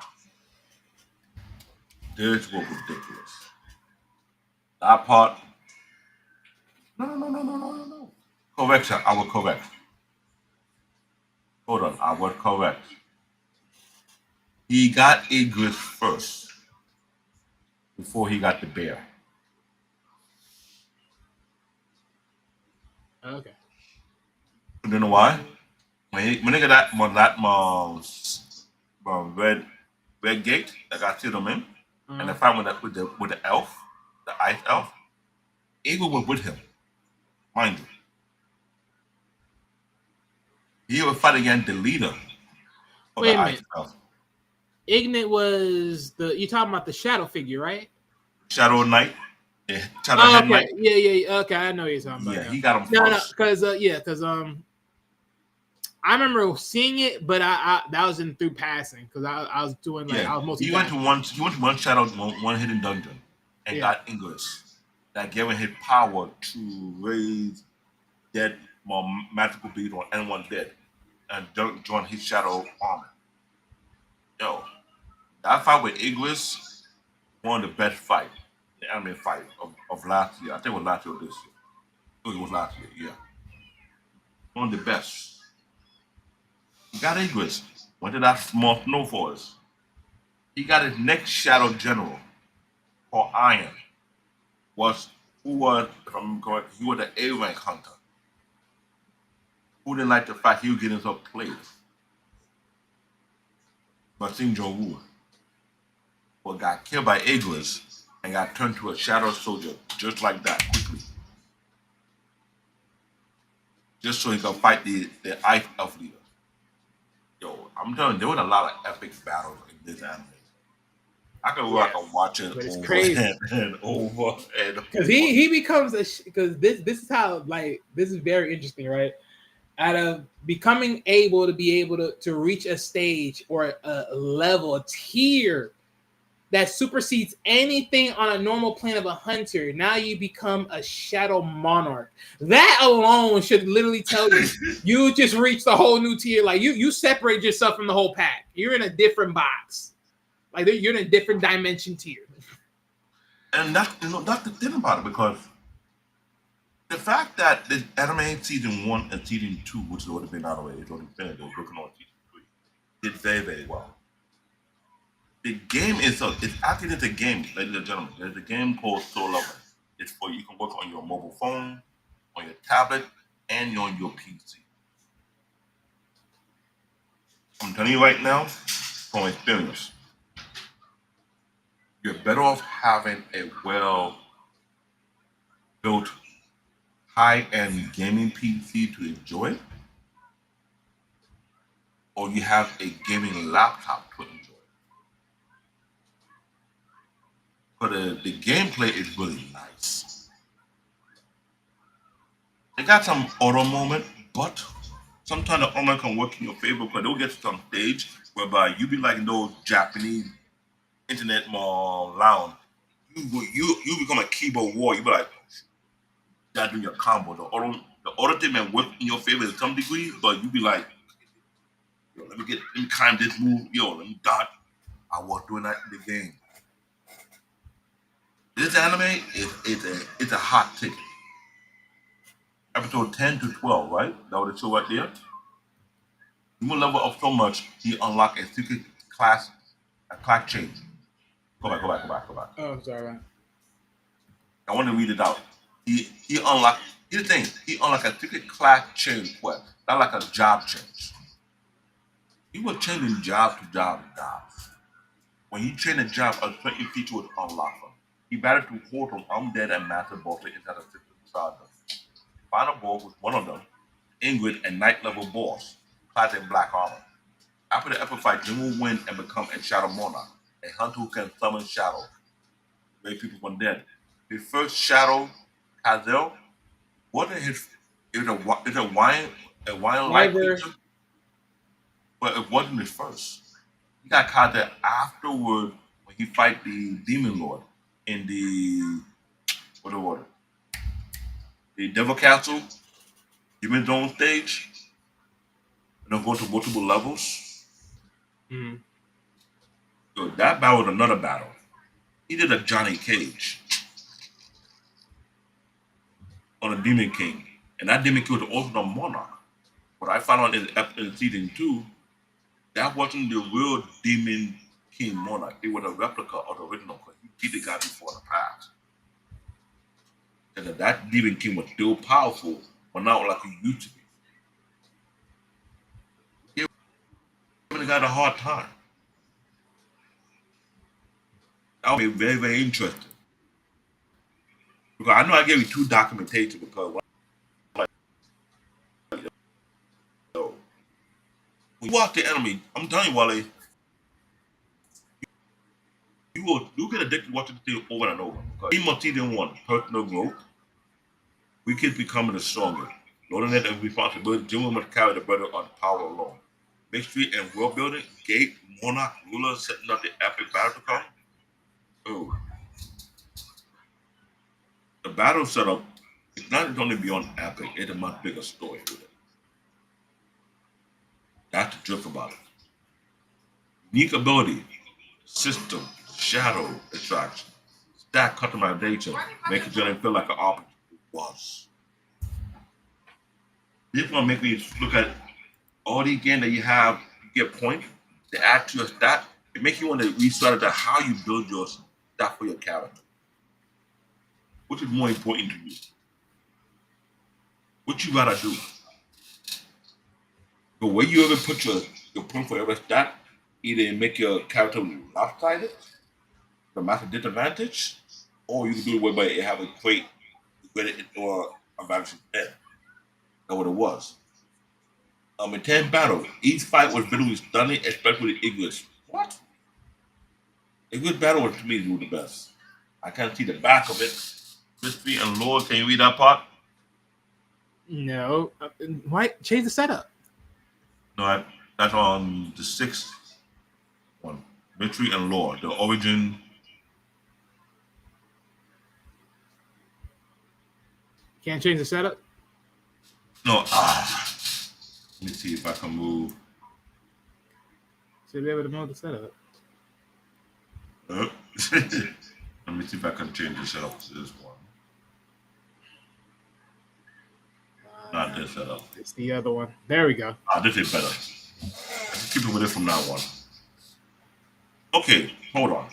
this was ridiculous. That part, no. Correction, I will correct. Hold on, I was correct. He got Igris first before he got the bear. Okay. You know why? When they got red gate that got sealed him in, and the fight with the elf, the ice elf, Eagle was with him, mind you. He would fight against the leader of Wait the a ice minute. elf. Ignet was the you talking about the shadow figure, right? Shadow Knight, Shadow Oh, Head okay, Knight. yeah, yeah, yeah. Okay, I know what you're talking about Yeah, now. he got him No, no, first. because yeah, because I remember seeing it, but I that was in through passing because I was doing like Yeah, I was he went to multitasking. one. He went to one shadow, one hidden dungeon, and Yeah, got English. That gave him his power to raise dead more magical beings on anyone dead, and join his shadow army. Yo, that fight with English, one of the best fight, the anime fight of last year. I think it was last year or this year. I think it was last year. Yeah, one of the best. He got English. Went to that small snow forest. He got his next shadow general called Iron. Was who was, if I'm correct, he was an A rank hunter who didn't like the fact he was getting himself played by Sung Jin-Woo, but got killed by Iglis and got turned to a shadow soldier just like that quickly, just so he could fight the Ice Elf leader. Yo, I'm telling you, there was a lot of epic battles in this anime. I could go yeah, back and watch it but it's over crazy and over and because over. he becomes a because this is how like this is very interesting, right? Out of becoming able to be able to reach a stage or a level, a tier that supersedes anything on a normal plane of a hunter. Now you become a shadow monarch. That alone should literally tell you you just reached a whole new tier. Like you separate yourself from the whole pack. You're in a different box. Like you're in a different dimension tier. And that's the thing about it because the fact that the anime season one and season two, which has already been out of the way, it's already finished, they're working on season three, did very, very well. The game is it's actually it's a game, ladies and gentlemen. There's a game called Soul Level. It's for you can work on your mobile phone, on your tablet, and on your PC. I'm telling you right now, from experience, you're better off having a well built high end gaming PC to enjoy, or you have a gaming laptop to enjoy. But the gameplay is really nice. They got some auto moment, but sometimes the auto can work in your favor because they'll get to some stage whereby you be like in those Japanese internet mall lounge. You become a keyboard warrior. You be like that doing your combo. The auto thing may work in your favor to some degree, but you be like, yo, let me time this move, yo, let me dodge. I was doing that in the game. This anime it's a hot ticket. Episode 10 to 12, right? That was the show right there. You will level up so much, he unlock a secret class, a class change. Go back. Oh, I'm sorry. Man. I want to read it out. He unlocked. Here's the thing. He unlocked a secret class change quest. Not like a job change. He was changing job to job to job. When he changed a job, a certain feature was unlocked. He battled through portals, undead, and master bosses inside the system stardom. Final boss was one of them, Ingrid, a night level boss, clad in black armor. After the epic fight, Jin will win and become a Shadow Monarch, a hunter who can summon shadow, raise people from dead. His first shadow, Kazel, wasn't his. It's a wine like Wyvern. creature, but it wasn't his first. He got Kazel afterward when he fight the Demon Lord in the what the water, the Devil Castle, Demon Zone stage, and then go to multiple levels. Mm. So that battle was another battle. He did a Johnny Cage on a Demon King, and that Demon King was also a monarch. What I found out in season two, that wasn't the real Demon King monarch. It was a replica of the original because he beat the guy before in the past. And that Demon King was still powerful, but not like he used to be. He really got a hard time. That would be very, very interesting. Because I know I gave you two documentation because when you watch the enemy, I'm telling you, Wale, you get addicted to watching the thing over and over. Because 3 months season 1, personal growth, we keep becoming the stronger. Loneliness and responsibility, Jin-Woo must carry the burden on power alone. Mystery and world building, Gate, Monarch, Ruler setting up the epic battle to come. Oh, the battle setup is not only beyond epic, it's a much bigger story with it. That's the drift about it. Unique ability, system, shadow attraction, stack customization, make the journey feel like an opportunity was. This one make me look at all these games that you have, you get points to add to your stat. It makes you want to restart at how you build your stat for your character. Which is more important to you? What you gotta do? The way you ever put your point for every stat, either make your character lopsided, the massive disadvantage, or you can do it whereby it have a great or advantage instead. That's what it was. In 10 battles, each fight was visually stunning, especially the English. What? A good battle was to me was the best. I can't see the back of it. Mystery and lore, can you read that part? No. Why change the setup? No, that's on the 6th one. Mystery and lore, the origin. Can't change the setup? No, let me see if I can move. Should be able to move the setup. Let me see if I can change the setup to this one. Not this setup. It's the other one. There we go. This is better. Let's keep it with it from now on. Okay, hold on.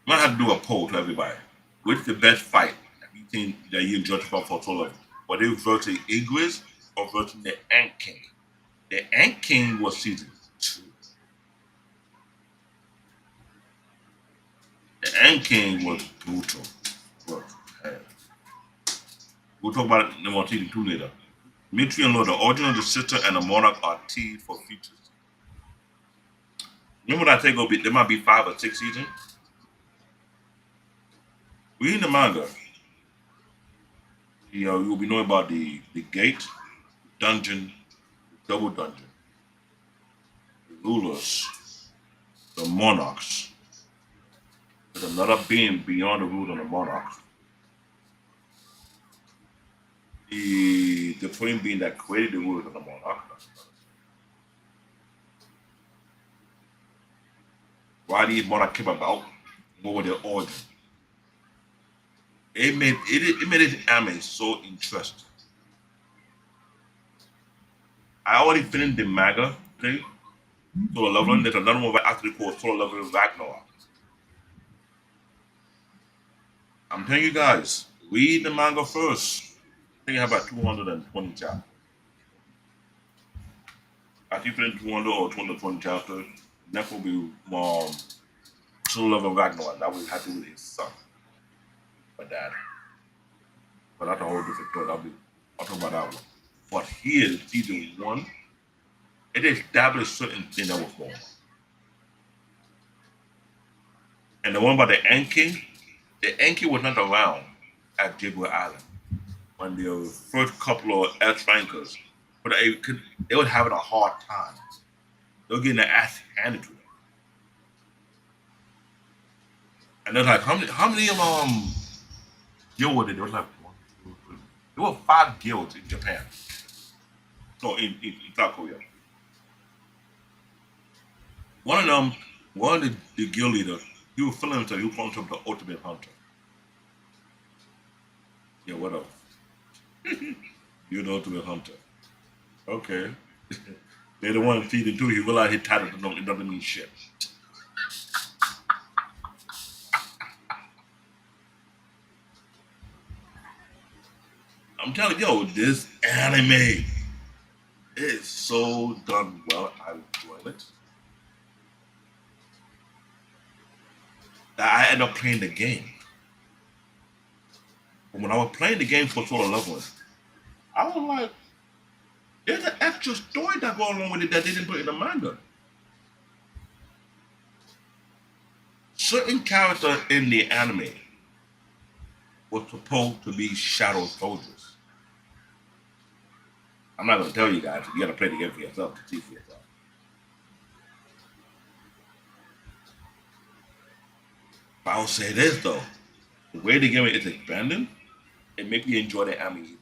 I'm gonna have to do a poll to everybody. Which the best fight that you think that you enjoyed for solo? Were they versus Igris or versus the Ant King? The Ant King was season 2. The Ant King was brutal. Look, hey. We'll talk about it in season 2 later. Mitri and Lord, the original, the sister, and the monarch are teased for features. Remember what I think there might be 5 or 6 seasons? Reading the manga, you'll be knowing about the gate, dungeon, double dungeon, the rulers, the monarchs. There's another being beyond the rule of the monarchs. The supreme being that created the rulers of the monarch. Why these monarchs came about? What were their origin? It made this anime so interesting. I already finished the manga thing, Solo Leveling. There's another one actually called Solo Leveling Ragnarok. I'm telling you guys, read the manga first. I think you have about 220 chapters. After you finish 200 or 220 chapters, next will be Solo Leveling Ragnarok. That will have to do with his son, my dad. But that's a whole different story. I'll talk about that one. But here, season 1, it established certain things that was going on. And the one about the Ant King was not around at Jigwell Island when the first couple of S-Rankers, but they were having a hard time. They were getting their ass handed to them. And they're like, how many guild were there? There was like 1, 2, 3. There were 5 guilds in Japan. No, in South Korea. One of the guild leaders, he was feeling himself, he was calling himself the ultimate hunter. Yeah, what up? You're the ultimate hunter. Okay. They're the one feeding too. He realized his title it doesn't mean shit. I'm telling you, this anime is so done well. I enjoy it. That I end up playing the game. But when I was playing the game for Solo Leveling, I was like, there's an extra story that goes along with it that they didn't put in the manga. certain character in the anime was supposed to be shadow soldiers. I'm not gonna tell you guys. You gotta play the game for yourself to see for yourself. But I'll say this though, the way the game is expanding, it makes me enjoy the anime.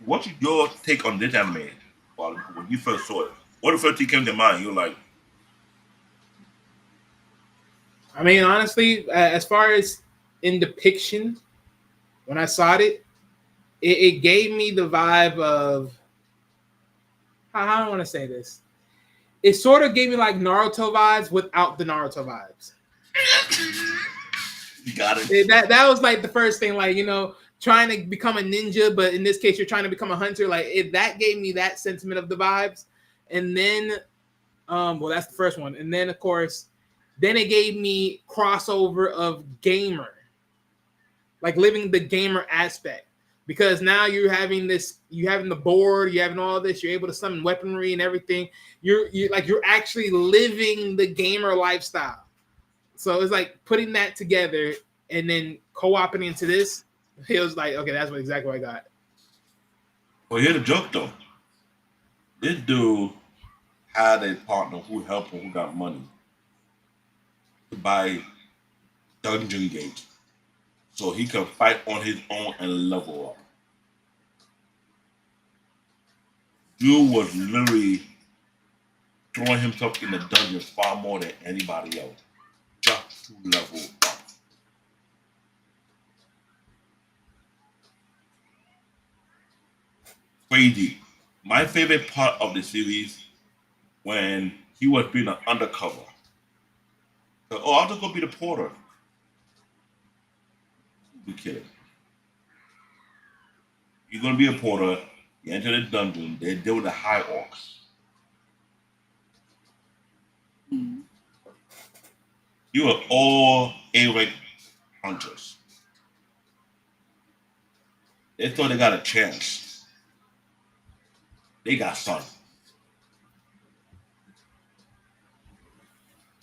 What's your take on this anime? Well, when you first saw it, what the first thing came to mind? You're like, I mean, honestly, as far as in depiction, when I saw it gave me the vibe of how do I want to say this. It sort of gave me like Naruto vibes without the Naruto vibes. you got it. That was like the first thing, like trying to become a ninja, but in this case, you're trying to become a hunter. Like that gave me that sentiment of the vibes, and then, well, that's the first one, and then of course, then it gave me crossover of gamer, like living the gamer aspect, because now you're having the board, you're having all this, you're able to summon weaponry and everything. You're actually living the gamer lifestyle. So it's like putting that together and then co-opting into this. It was like, okay, that's exactly what I got. Well, here's the joke though. This dude had a partner who helped him, who got money to buy dungeon gates, so he could fight on his own and level up. Dude was literally throwing himself in the dungeon far more than anybody else, just to level up. Crazy. My favorite part of the series when he was being an undercover. So, oh, I'll just go be the porter. You kidding? You're gonna be a porter. You enter the dungeon. They deal with the high orcs. You are all A-rank hunters. They thought they got a chance. They got something.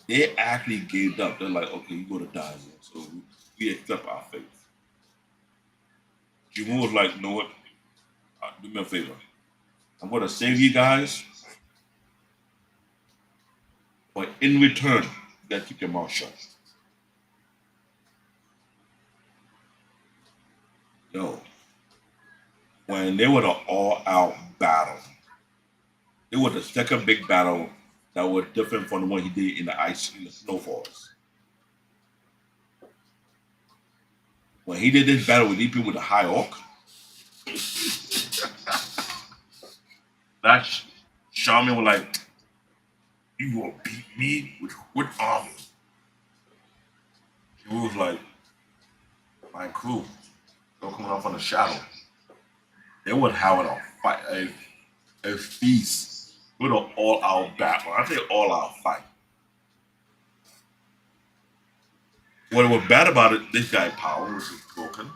They actually gave up. They're like, okay, you go to die then. So we accept our fate. Jimmy was like, you know what? Do me a favor. I'm gonna save you guys, but in return, you gotta keep your mouth shut. Yo, when they were the all-out battle, it was the second big battle that was different from the one he did in the ice in the snowfalls. When he did this battle with these people with the high orc, that shaman was like, "You gonna beat me with what army?" He was like, "My crew, they're coming off on the shadow. They would have a fight, a feast with an all-out battle. I say all-out fight. What was bad about it, this guy's power was just broken.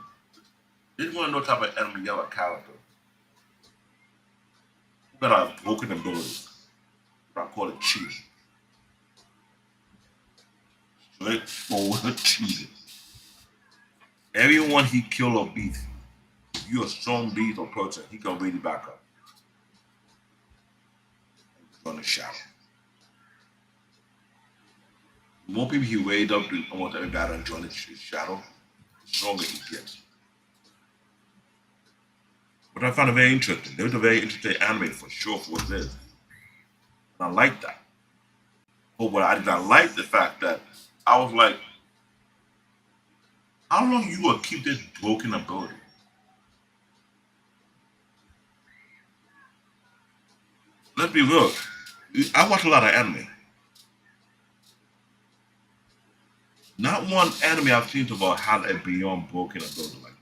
This one no type of enemy yellow character. Who got a broken ability. I call it cheating. Straightforward cheating. Everyone he kill or beat, if you're a strong beast or person, he can really back up. On the shadow. The more people he weighed up to almost every battle and join his shadow, the stronger he gets. But I found it very interesting. It was a very interesting anime for sure for what it is. And I like that. But what I did not like the fact that I was like, how long you gonna keep this broken ability? Let's be real. I watch a lot of anime. Not one anime I've seen about had a beyond broken ability like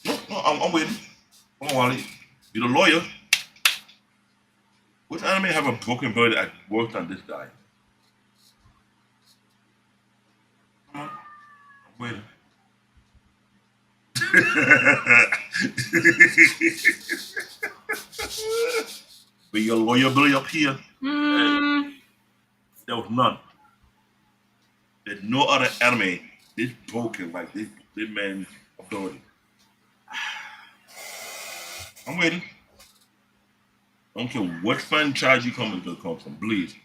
this. No, I'm waiting. Hold on, Wally. You're the lawyer. Which anime have a broken ability that works on this guy? Come on. I'm waiting. But your lawyer ability up here, Mm, there was none. There's no other anime this broken like this man's ability. I'm waiting. I don't care what franchise you come from, Bleach,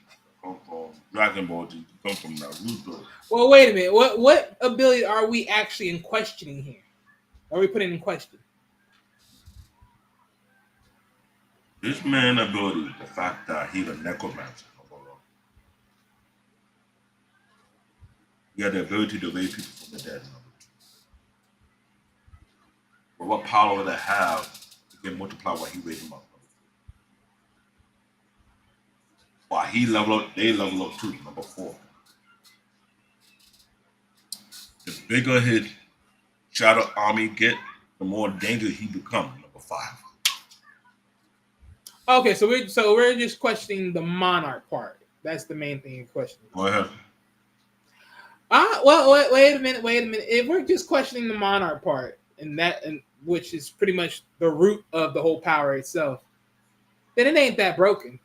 come from Dragon Ball, you come from Naruto. well, wait a minute. What ability are we actually in questioning here? Are we putting in question? This man ability, the fact that he's a necromancer, he had the ability to raise people from the dead. But what power would they have to get multiply while he raised them up? While he level up, they level up too, number 4. The bigger his shadow army get, the more dangerous he become, number 5. Okay, so we're just questioning the monarch part. That's the main thing in question. Go ahead. Well, wait a minute. If we're just questioning the monarch part, and which is pretty much the root of the whole power itself, then it ain't that broken.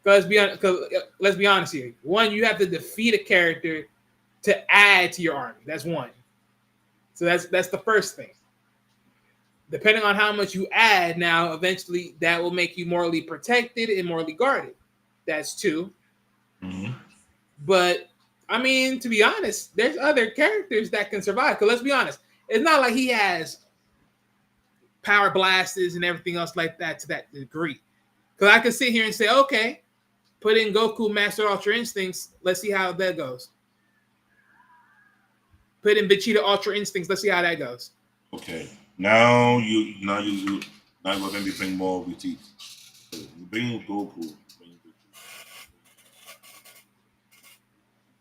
Because let's be honest here. One, you have to defeat a character to add to your army. That's one. So that's the first thing. Depending on how much you add, now eventually that will make you morally protected and morally guarded. That's 2. Mm-hmm. But I mean, to be honest, there's other characters that can survive. Because let's be honest, it's not like he has power blasters and everything else like that to that degree. Because I can sit here and say, okay, put in Goku Master Ultra Instincts. Let's see how that goes. Put in Vegeta Ultra Instincts. Let's see how that goes. Okay. Now you're gonna be playing more with it. You bring Goku.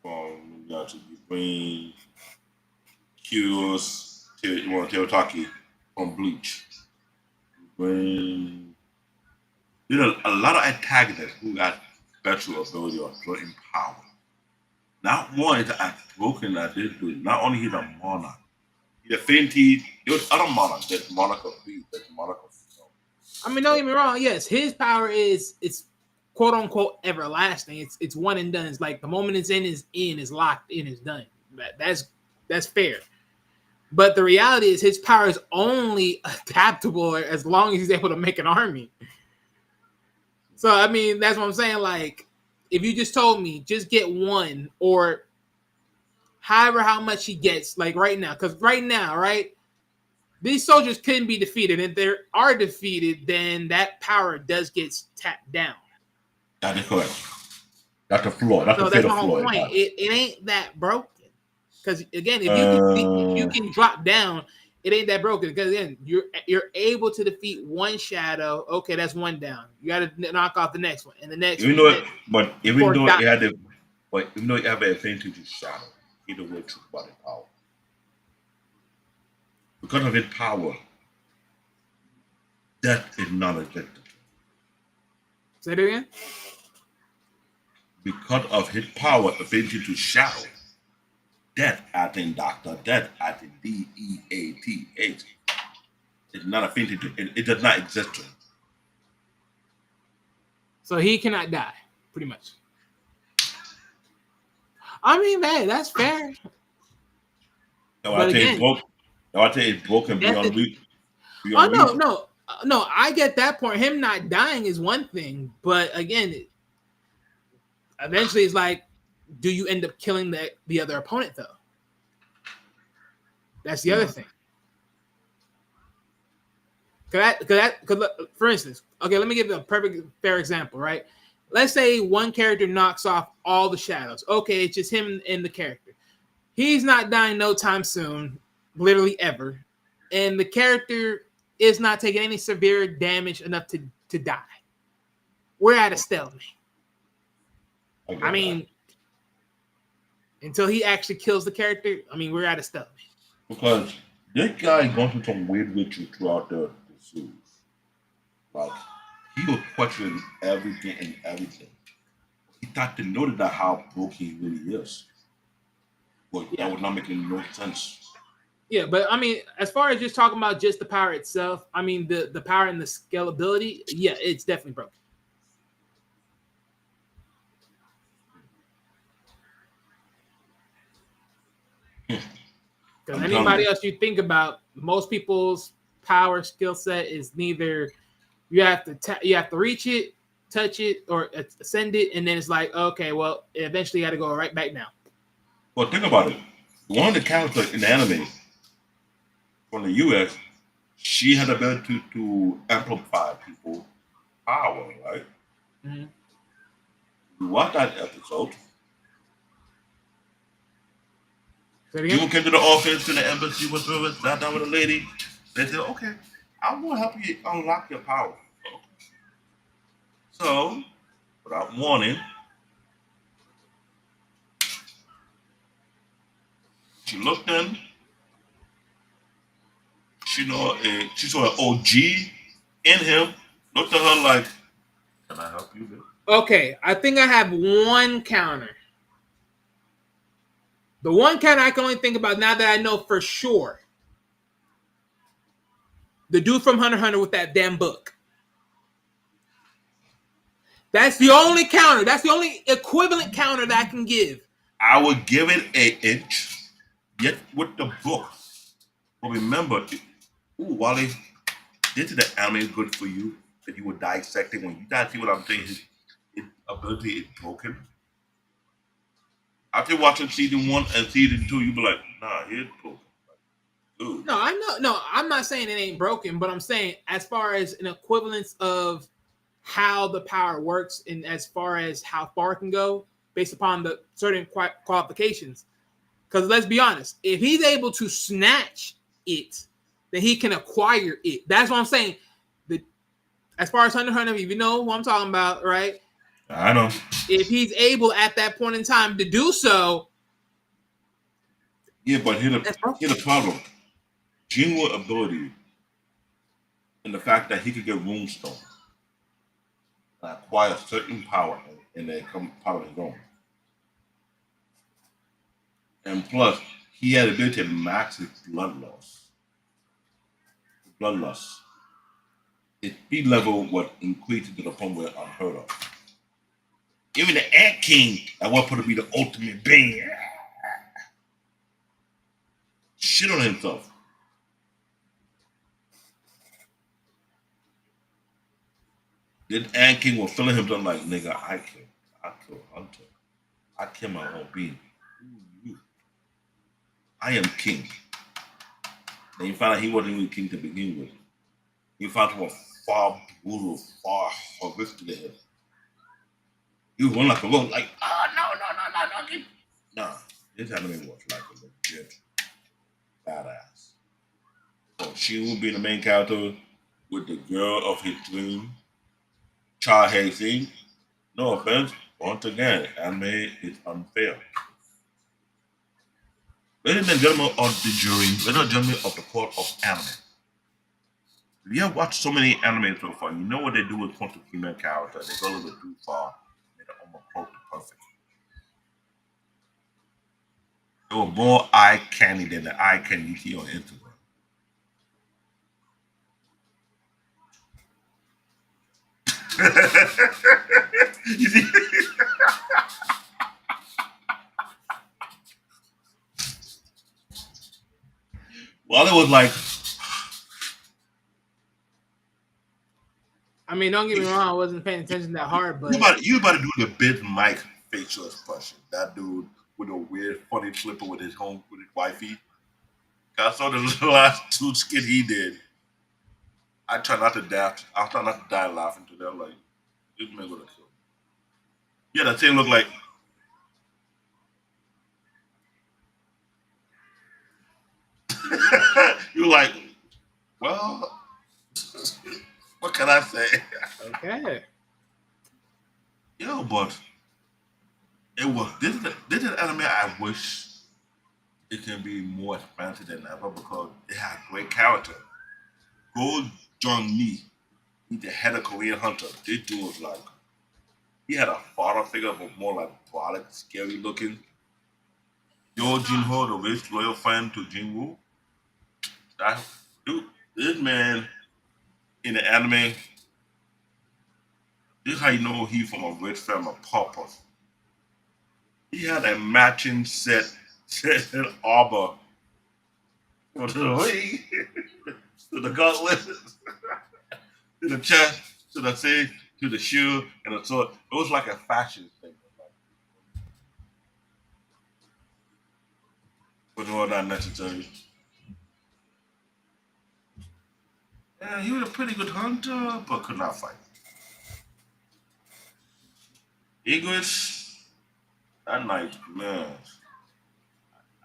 You bring Kyos Teotaki from Bleach. You bring a lot of antagonists who got special ability or certain power. Not one is as broken as this dude. Not only he's a monarch, he's a Fenty. There was other monarchs. There's Monarch of Beast. There's Monarch of I mean, don't get me wrong. Yes, his power is it's quote unquote everlasting. It's one and done. It's like the moment it's in, is locked in, is done. That's fair. But the reality is his power is only adaptable as long as he's able to make an army. So I mean, that's what I'm saying. Like, if you just told me just get one or however how much he gets, like right now, because right now, right, these soldiers couldn't be defeated. If they are defeated, then that power does get tapped down. That is correct. That's the floor. That's So the that's fatal my whole floor. point. It ain't that broken. Because again, if you can drop down, it ain't that broken. Because again, you're able to defeat one shadow. Okay, that's one down. You got to knock off the next one and the next. Even one. though even though it had the advantage of shadow, either way, true about his power. Because of his power, death is not addicted. Say it again. Because of his power, ability to shadow, death, as in Doctor, death, as in DEATH, is not a thing to do. It does not exist to him. So he cannot die, pretty much. I mean, man, that's fair. No, I tell you, it's broken beyond reach. No, I get that point. Him not dying is one thing, but again, eventually it's like, do you end up killing the other opponent though? That's the other thing. Cause for instance, okay, let me give you a perfect fair example, right? Let's say one character knocks off all the shadows. Okay, it's just him and the character. He's not dying no time soon, literally ever, and the character is not taking any severe damage enough to die. We're at a stalemate. I mean, until he actually kills the character, I mean, we're at a stalemate. Because this guy going through some weird ritual throughout the series. Like, he was questioning everything and everything. He thought to know that how broken he really is. But that was not making no sense. Yeah, but I mean, as far as just talking about just the power itself, I mean the power and the scalability, yeah, it's definitely broken. Because I'm telling anybody you. else you think about, most people's power skill set is neither you have to reach it, touch it, or ascend it, and then it's like okay, well, eventually you got to go right back down. Well, think about it. One of the characters in the anime from the US, she had the ability to amplify people's power, right? Mhm. You watch that episode. Say it You again. came to the office to the embassy with sat down with a lady. They said, okay, I'm gonna help you unlock your power. So, without warning, she looked in, she saw an OG in him, looked at her like, can I help you, bitch? Okay, I think I have one counter. The one counter I can only think about now that I know for sure. The dude from Hunter x Hunter with that damn book. That's the only counter. That's the only equivalent counter that I can give. I would give it an inch, yet with the book. But remember, Wally, this is the anime good for you that you were dissecting. When you guys see what I'm saying, his ability is broken. After watching season one and season two, you be like, nah, it's broken. Dude. No, I know. No, I'm not saying it ain't broken, but I'm saying as far as an equivalence of how the power works and as far as how far it can go based upon the certain qualifications. Because let's be honest, if he's able to snatch it, then he can acquire it. That's what I'm saying. The As far as Hunter x Hunter, if you know who I'm talking about, right? I know. If he's able at that point in time to do so, Yeah, but that's broken. here's the problem. Jinwoo ability and the fact that he could get runestone and acquire certain power and then come power of his own. And plus, he had the ability to max his blood loss. Bloodlust. His speed level was increased to the point where unheard of. Even the Ant King, that was supposed to be the ultimate being, shit on himself. Then Ant King was feeling himself like, nigga, I kill Hunter. I kill my own being. I am king. Then you find out he wasn't even king to begin with. He found him a far brutal, far horrific to him. He was one like a road, like, oh no. Nah, this anime was like a legit badass. So she will be the main character with the girl of his dream, Cha Hae Sing. No offense, once again, anime is unfair. Ladies and gentlemen of the jury, ladies and gentlemen of the court of anime. If you have watched so many anime so far, you know what they do with point of female character. They go a little bit too far. They don't almost close to perfect. They were more eye candy than the eye candy you see on Instagram. You see? Well, it was like, I mean, don't get me wrong, I wasn't paying attention that hard, but you about to do the big Mike facial expression. That dude with a weird, funny flipper with his wifey. I saw the last two skit he did. I try not to daft. I try not to die laughing to them. Like, this man gonna kill me. Yeah, that thing look like. You're like, well, what can I say? okay. Yo, but it was this is an anime I wish it can be more expansive than ever because it had great character. Go Jung Mi, he's the head of Korean Hunter. This dude was like he had a father figure, but more like brolic, scary looking. Yo Jin Ho, the rich loyal friend to Jin Woo. Dude, this man in the anime, this is how you know he from a rich family, pauper. He had a matching set armor to the wing, to the gauntlet, to the chest, to the thing, to the shoe, and the sword. It was like a fashion thing. But all not necessary. Yeah, he was a pretty good hunter, but could not fight. English, that night, man,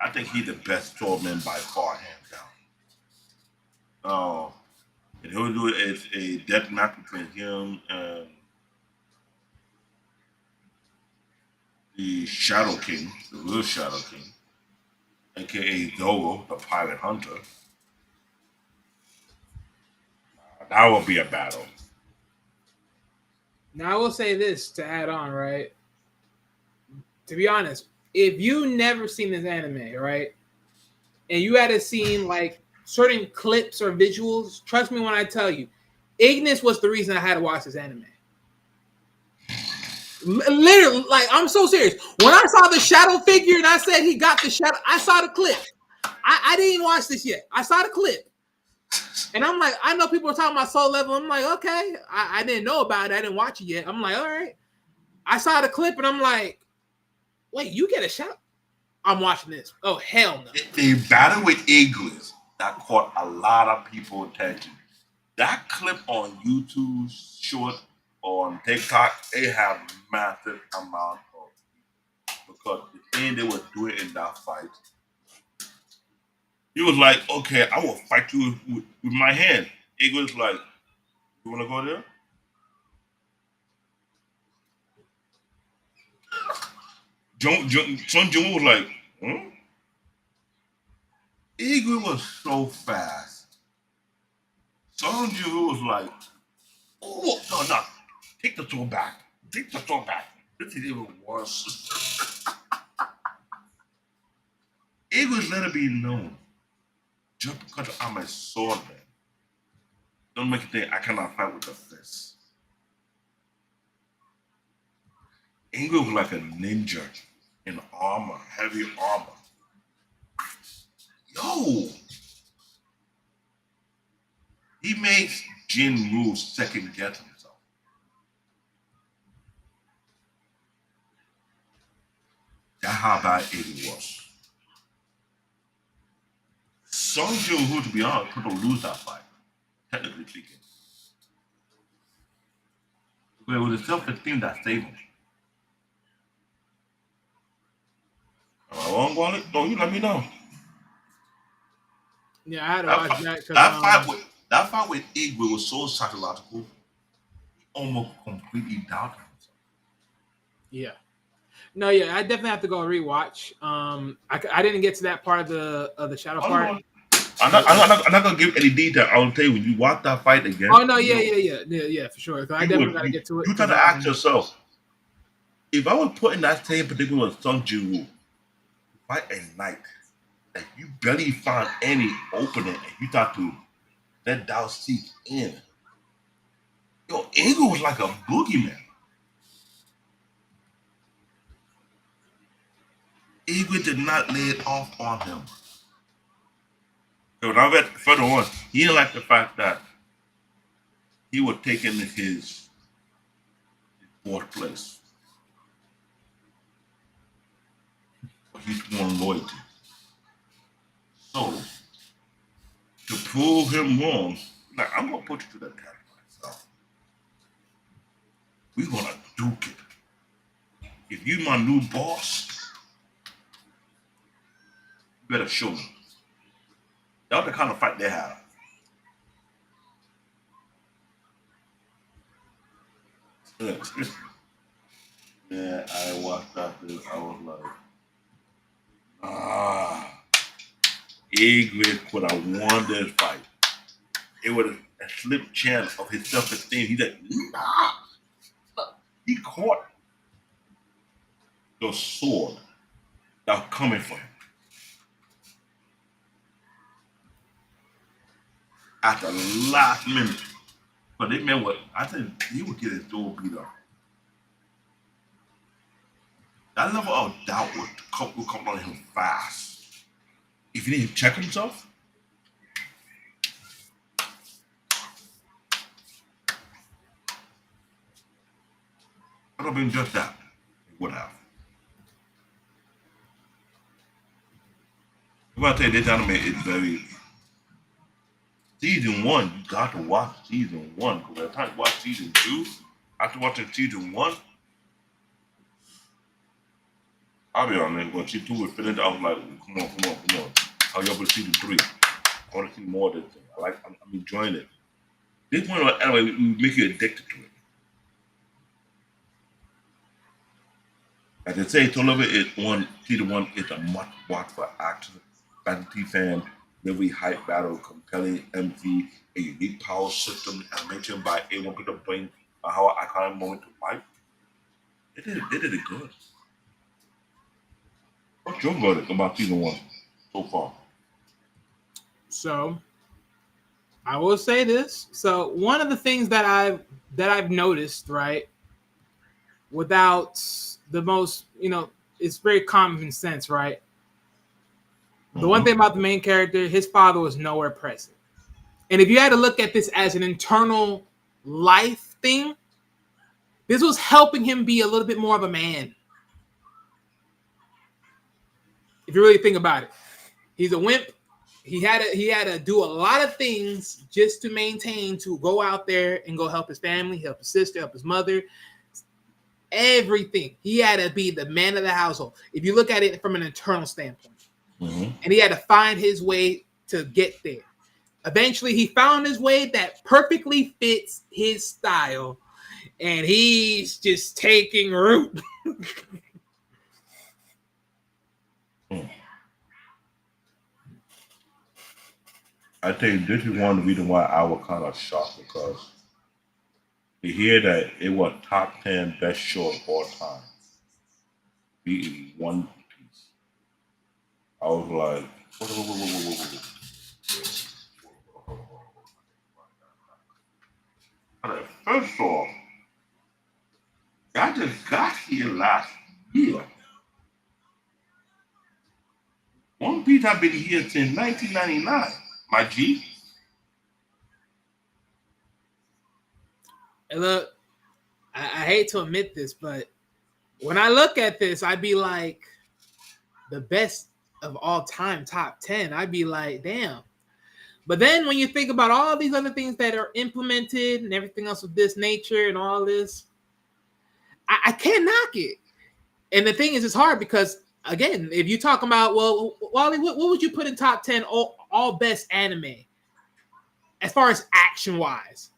I think he's the best swordman by far, hands down. And he'll do it as a death match between him and the Shadow King, the real Shadow King, aka Zoro, the pirate hunter. That will be a battle. Now I will say this to add on, right? To be honest, if you never seen this anime, right, and you had seen like certain clips or visuals, trust me when I tell you, Ignis was the reason I had to watch this anime. Literally, like I'm so serious. When I saw the shadow figure and I said he got the shadow, I saw the clip. I didn't even watch this yet. I saw the clip. And I'm like, I know people are talking about Soul Level. I'm like, okay. I didn't know about it. I didn't watch it yet. I'm like, all right. I saw the clip and I'm like, wait, you get a shot? I'm watching this. Oh, hell no. The battle with English that caught a lot of people attention. That clip on YouTube short on TikTok, they have massive amount of because the thing they were doing in that fight, he was like, okay, I will fight you with my hand. It was like, you want to go there? Sung Jin-Woo was like, hmm? Eagle was so fast. Sung Jin-Woo was like, oh, no, take the sword back. Take the sword back. This is even worse. Eagles let it be known. Just because I'm a swordman, don't make it think I cannot fight with the fist. Eagle was like a ninja in armor, heavy armor. Yo, he makes Jin-Woo second guess himself. That's how bad Eagle was. Sung Jin-Woo, to be honest, could have lose that fight, technically speaking. But it was the self-esteem that saved him. Am I wrong, Wallet? Don't you let me know. Yeah, I had to That, watch fight, that because that fight with Igwe was so psychological, he almost completely doubted himself. yeah. No, yeah, I definitely have to go rewatch. I didn't get to that part of the shadow Hold part. on. I'm not gonna give any detail. I'll tell you when you watch that fight again. Oh no, yeah, for sure. I definitely gotta get to it. You try to ask yourself, if I was put in that same particular Sung Jin-Woo, fight a night, and you barely found any opening, and you thought to let Dao seek in. Yo, Eagle was like a boogeyman. Eagle did not lay it off on him. So when I read further on, he didn't like the fact that he was taking his fourth place. But he's won loyalty. So to prove him wrong, like I'm gonna put you to the test myself. We're gonna duke it. If you my new boss, you better show me. That's the kind of fight they have. Yeah, I watched that this. I was like, ah, Egrid could have won this fight. It was a slim chance of his self-esteem. He said, nah. He caught the sword that was coming for him. at the last minute. But they meant what I think he would get his door beat up. That level of doubt would come on him fast. If he didn't check himself, I don't mean just that. He would have. I'm gonna tell you, this anime is very season one. You got to watch season one because by the time you watch season two, after watching season one, I'll be honest. When season two was finished, I was like, come on. How y'all with season three? I want to see more of this thing. I'm enjoying it. This one anyway make you addicted to it. As I say, to love it is season one is a must watch for action, fantasy fan, very hype battle, compelling MC, a unique power system, animation by A1 Peter Brain, how iconic moment to life. They did it good. What's your verdict about season one so far? So I will say this. So one of the things that I've noticed, right, without the most, it's very common sense, right? The one thing Mm-hmm. about the main character, his father was nowhere present. And if you had to look at this as an internal life thing, this was helping him be a little bit more of a man. If you really think about it, he's a wimp. He had to do a lot of things just to maintain to go out there and go help his family, help his sister, help his mother, everything. He had to be the man of the household. If you look at it from an internal standpoint, Mm-hmm. and he had to find his way to get there. Eventually, he found his way that perfectly fits his style, and he's just taking root. Mm. I think this is one of the reasons why I was kind of shocked because to hear that it was top 10 best show of all time, beating One Piece. I was like, whoa. First off, I just got here last year. One Piece I've been here since 1999. My G. And look, I hate to admit this, but when I look at this, I'd be like, the best of all time, top 10. I'd be like, damn. But then when you think about all these other things that are implemented and everything else of this nature and all this, I can't knock it. And the thing is, it's hard because, again, if you talk about, well, Wally, what would you put in top 10 all best anime as far as action wise?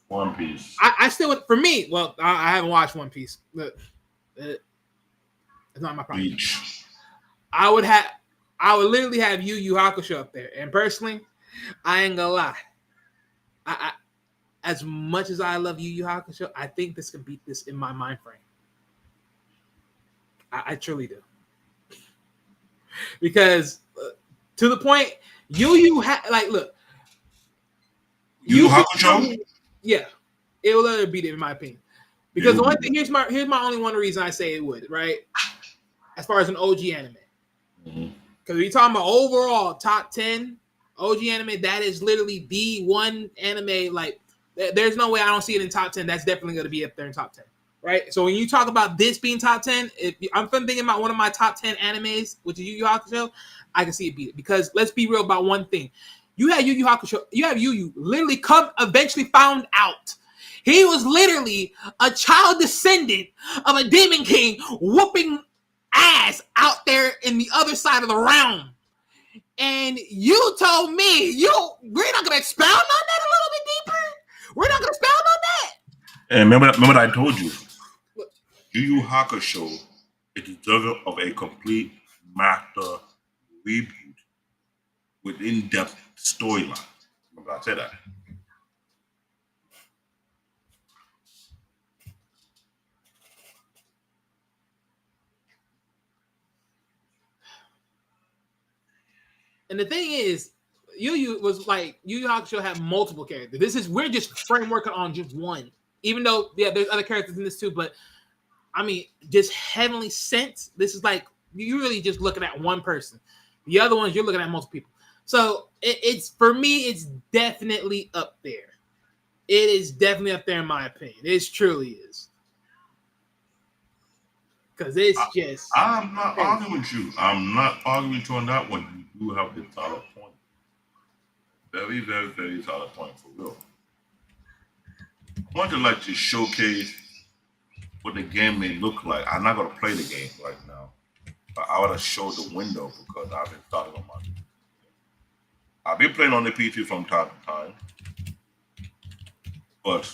One Piece. I still would, for me, well, I haven't watched One Piece. But, it's not my problem. Beach. I would literally have Yu Yu Hakusho up there. And personally, I ain't gonna lie. I as much as I love Yu Yu Hakusho, I think this can beat this in my mind frame. I truly do. Because to the point, look, Yu Yu Hakusho? Yeah, it will literally beat it in my opinion. Because the one thing, here's my only one reason I say it would, right? As far as an OG anime. Mm-hmm. Because we're talking about overall top 10 OG anime, that is literally the one anime. Like, there's no way I don't see it in top 10. That's definitely going to be up there in top 10, right? So when you talk about this being top 10, if I'm thinking about one of my top 10 animes, which is Yu Yu Hakusho, I can see it beat it. Because let's be real about one thing. You had Yu Yu Hakusho, you have Yu Yu literally eventually found out. He was literally a child descendant of a demon king whooping ass out there in the other side of the realm. And you told me we're not gonna expound on that a little bit deeper. We're not gonna expound on that. And remember what I told you. Yu Yu Hakusho is deserving of a complete master reboot with in-depth storyline. Remember I said that. And the thing is, Yu was like Yu Yu Hakusho had multiple characters. We're just frameworking on just one. Even though there's other characters in this too, but I mean, just heavenly sense. This is like you're really just looking at one person. The other ones you're looking at multiple people. So it's for me, it's definitely up there. It is definitely up there in my opinion. It truly is. Because it's just. I'm not crazy. arguing with you. I'm not arguing with you on that one. You do have the solid point. Very, very, very solid point for real. I want to like to showcase what the game may look like. I'm not gonna play the game right now, but I want to show the window because I've been starting on my. I've been playing on the PC from time to time, but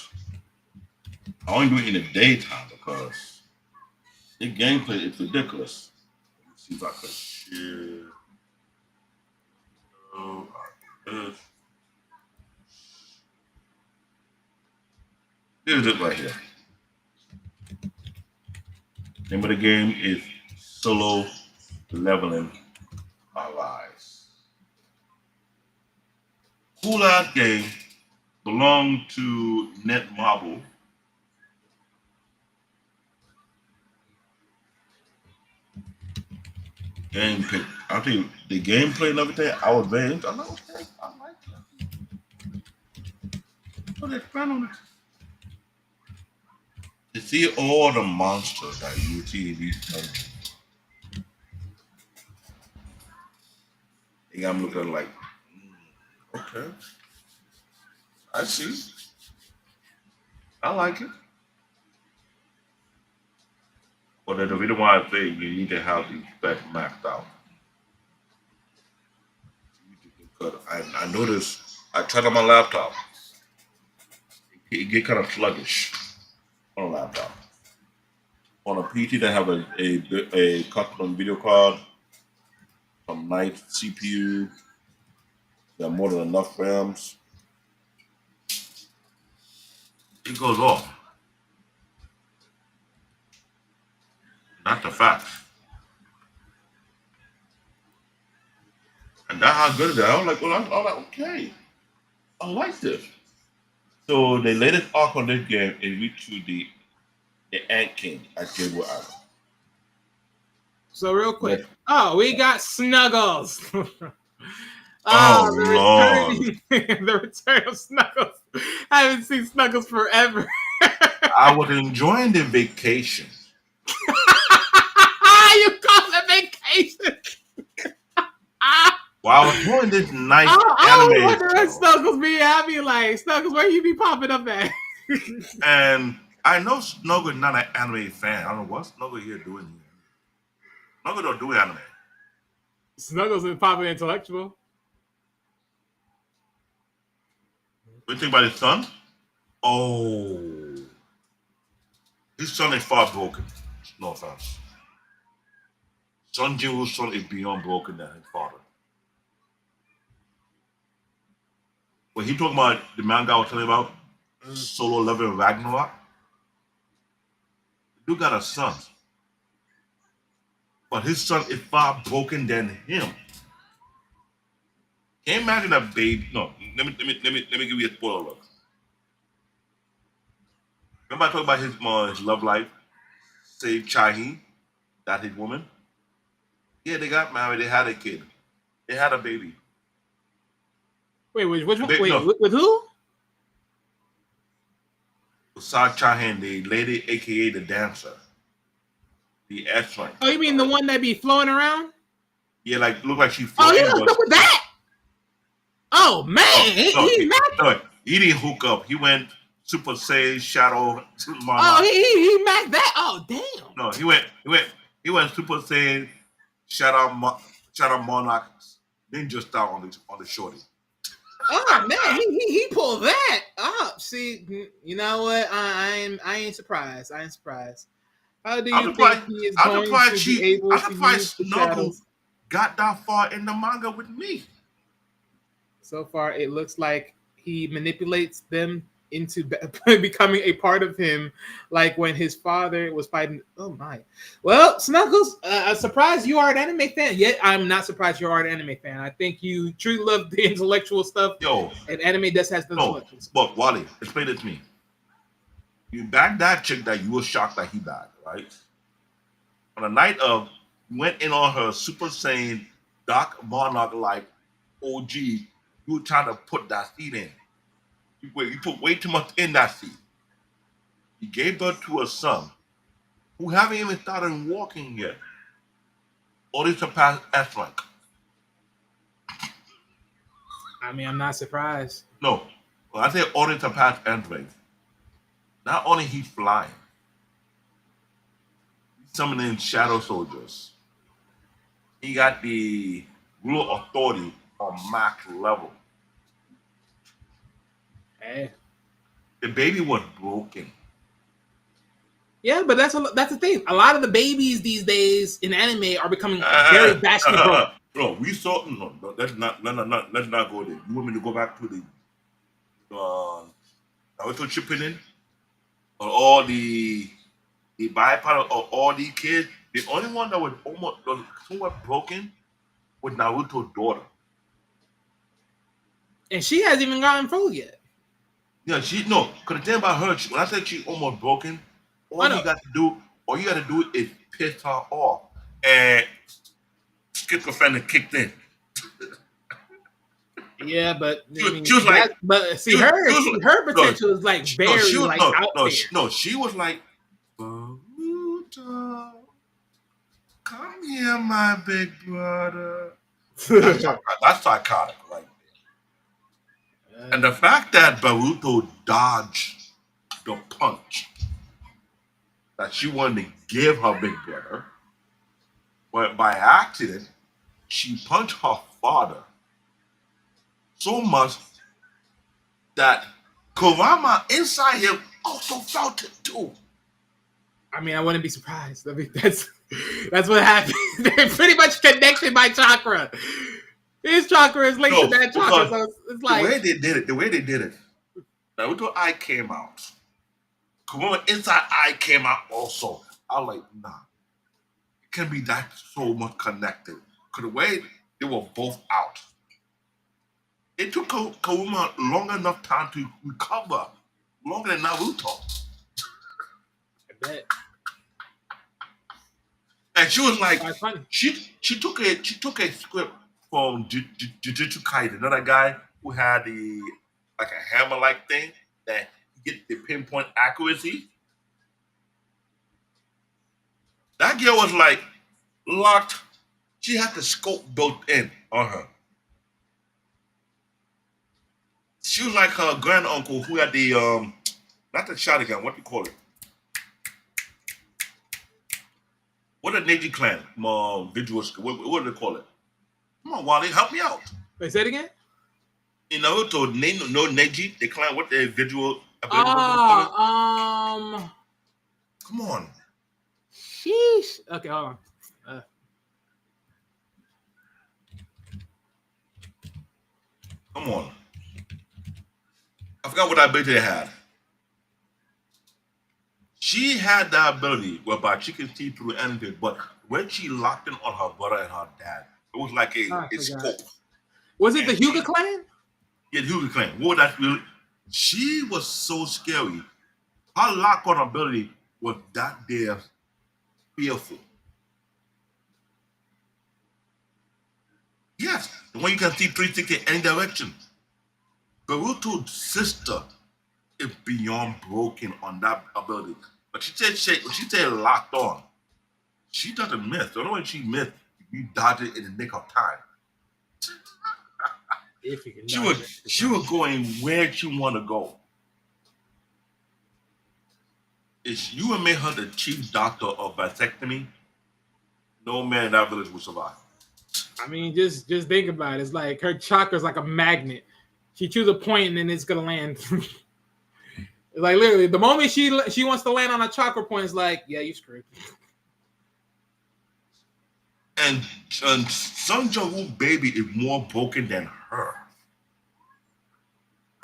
I only do it in the daytime because the gameplay is ridiculous. Let me see if I can share. Oh, this. Here's it right here. Name of the game is Solo Leveling Arise. Cool ass game. Belonged to Netmarble. Gameplay. I think the gameplay and everything. I was very. I'm like, okay, I like it. Put that fan on it. To see all the monsters that you see in these games, I think I'm looking like, okay, I see. I like it. But the reason why I say you need to have the specs maxed out. Because I noticed, I tried on my laptop, it get kind of sluggish on a laptop. On a PC that have a custom video card, some nice CPU, that more than enough RAMs, it goes off. That's the fact. And that's how good it is. I was like, well, I was like, okay, I like this. So the latest arc on this game is we to the Ant King at Gateway Island. So real quick. Oh, we got Snuggles. Oh, the return, the return of Snuggles. I haven't seen Snuggles forever. I was enjoying the vacation. You call it vacation? While I was doing this nice I anime, wonder what Snuggles be. I be like, Snuggles, where you be popping up at? and I know Snuggles not an anime fan. I don't know what Snuggles here doing here. Snuggles don't do anime. Snuggles is popping intellectual. What do you think about his son? Oh, his son is far broken. No offense. Sung Jin-Woo's son is beyond broken than his father. When he talking about the manga I was telling you about, Solo Leveling Ragnarok, you got a son. But his son is far broken than him. Can you imagine a baby? No, let me give you a spoiler look. Remember I talked about his love life, say Chahi, that his woman? Yeah, they got married, they had a kid. They had a baby. Wait, which one? Wait, Wait, no. with who? Sa Chahan, the lady, aka the dancer. The S-line. Oh, you mean the one that be flowing around? Yeah, like look like she Oh, floating. you hooked up with that? Oh man, He didn't hook up. He went Super Saiyan Shadow to Monarch. Oh, he macked that. Oh, damn. No, he went Super Saiyan Shadow Monarch Ninja style on the shorty. Oh man, he pulled that up. See, you know what? I ain't surprised. I ain't surprised. How do you think he is going to be able to use the shadows? Got that far in the manga with me. So far, it looks like he manipulates them into becoming a part of him, like when his father was fighting. Oh my! Well, Snuggles, I'm surprised you are an anime fan. Yet I'm not surprised you are an anime fan. I think you truly love the intellectual stuff, Yo, and anime does has the no, intellectual stuff. but Wally, explain it to me. You bagged that chick that you were shocked that he bagged, right? On the night of, you went in on her Super Saiyan Doc Monarch like OG. You were trying to put that seed in. You put way too much in that seed. You gave birth to a son who haven't even started walking yet. Only surpassed S rank. I mean, I'm not surprised. No, when I say only surpassed S rank, not only he's flying, he's summoning shadow soldiers. He got the real authority on max level. Hey. The baby was broken. Yeah, but that's the thing. A lot of the babies these days in anime are becoming very vastly broken. No, we saw no. Let's not go there. You want me to go back to the Naruto Shippuden or all the byproduct of all these kids? The only one that was almost somewhat broken was Naruto's daughter. And she hasn't even gotten full yet. Yeah, cause the thing about her, when I said she's almost broken, all you got to do is piss her off, and schizophrenia kicked in. Yeah, but I mean, she was like, but see, she was- her she was- her potential is like she- very she was, like no, out no, there. she was like, Baruto, come here, my big brother. That's psychotic, right? And the fact that Baruto dodged the punch that she wanted to give her big brother, but by accident, she punched her father so much that Kurama inside him also felt it too. I mean, I wouldn't be surprised. I mean, that's what happened. They're pretty much connected by chakra. His chakra is linked to that chakra, so it's like the way they did it, Naruto eye came out. Kurama inside eye came out also. I was like, nah, it can be that so much connected. Cause the way they were both out, it took Kurama long enough time to recover, longer than Naruto. I bet. And she was like, Quite funny. she took a script from Jujutsu Kaisen, another guy who had the like a hammer like thing that get the pinpoint accuracy. That girl was like locked. She had the scope built in on her. She was like her grand uncle who had the not the shotgun, what do you call it? What a Neji clan visual what do they call it? Come on, Wally, help me out. Wait, say it again. In Naruto, no Neji, the clan, what the visual ability? Come on. Sheesh. Okay, hold on. Come on. I forgot what ability they had. She had that ability whereby she could see through anything, but when she locked in on her brother and her dad, it was like a scope. Was it the Hyuga clan? Yeah, the Hyuga clan. What that really? She was so scary. Her lock on ability was that damn fearful. Yes, the one you can see 360 in any direction. Baruto's sister is beyond broken on that ability. But she said locked on. She doesn't miss. The only way she missed, you dodge it in the nick of time. If you can She was going where she want to go. If you would make her the chief doctor of vasectomy, no man in that village would survive. I mean, just think about it. It's like her chakra's like a magnet. She chooses a point and then it's gonna land. Like literally, the moment she wants to land on a chakra point, it's like, yeah, you screwed. And Sung Jin-Woo baby is more broken than her.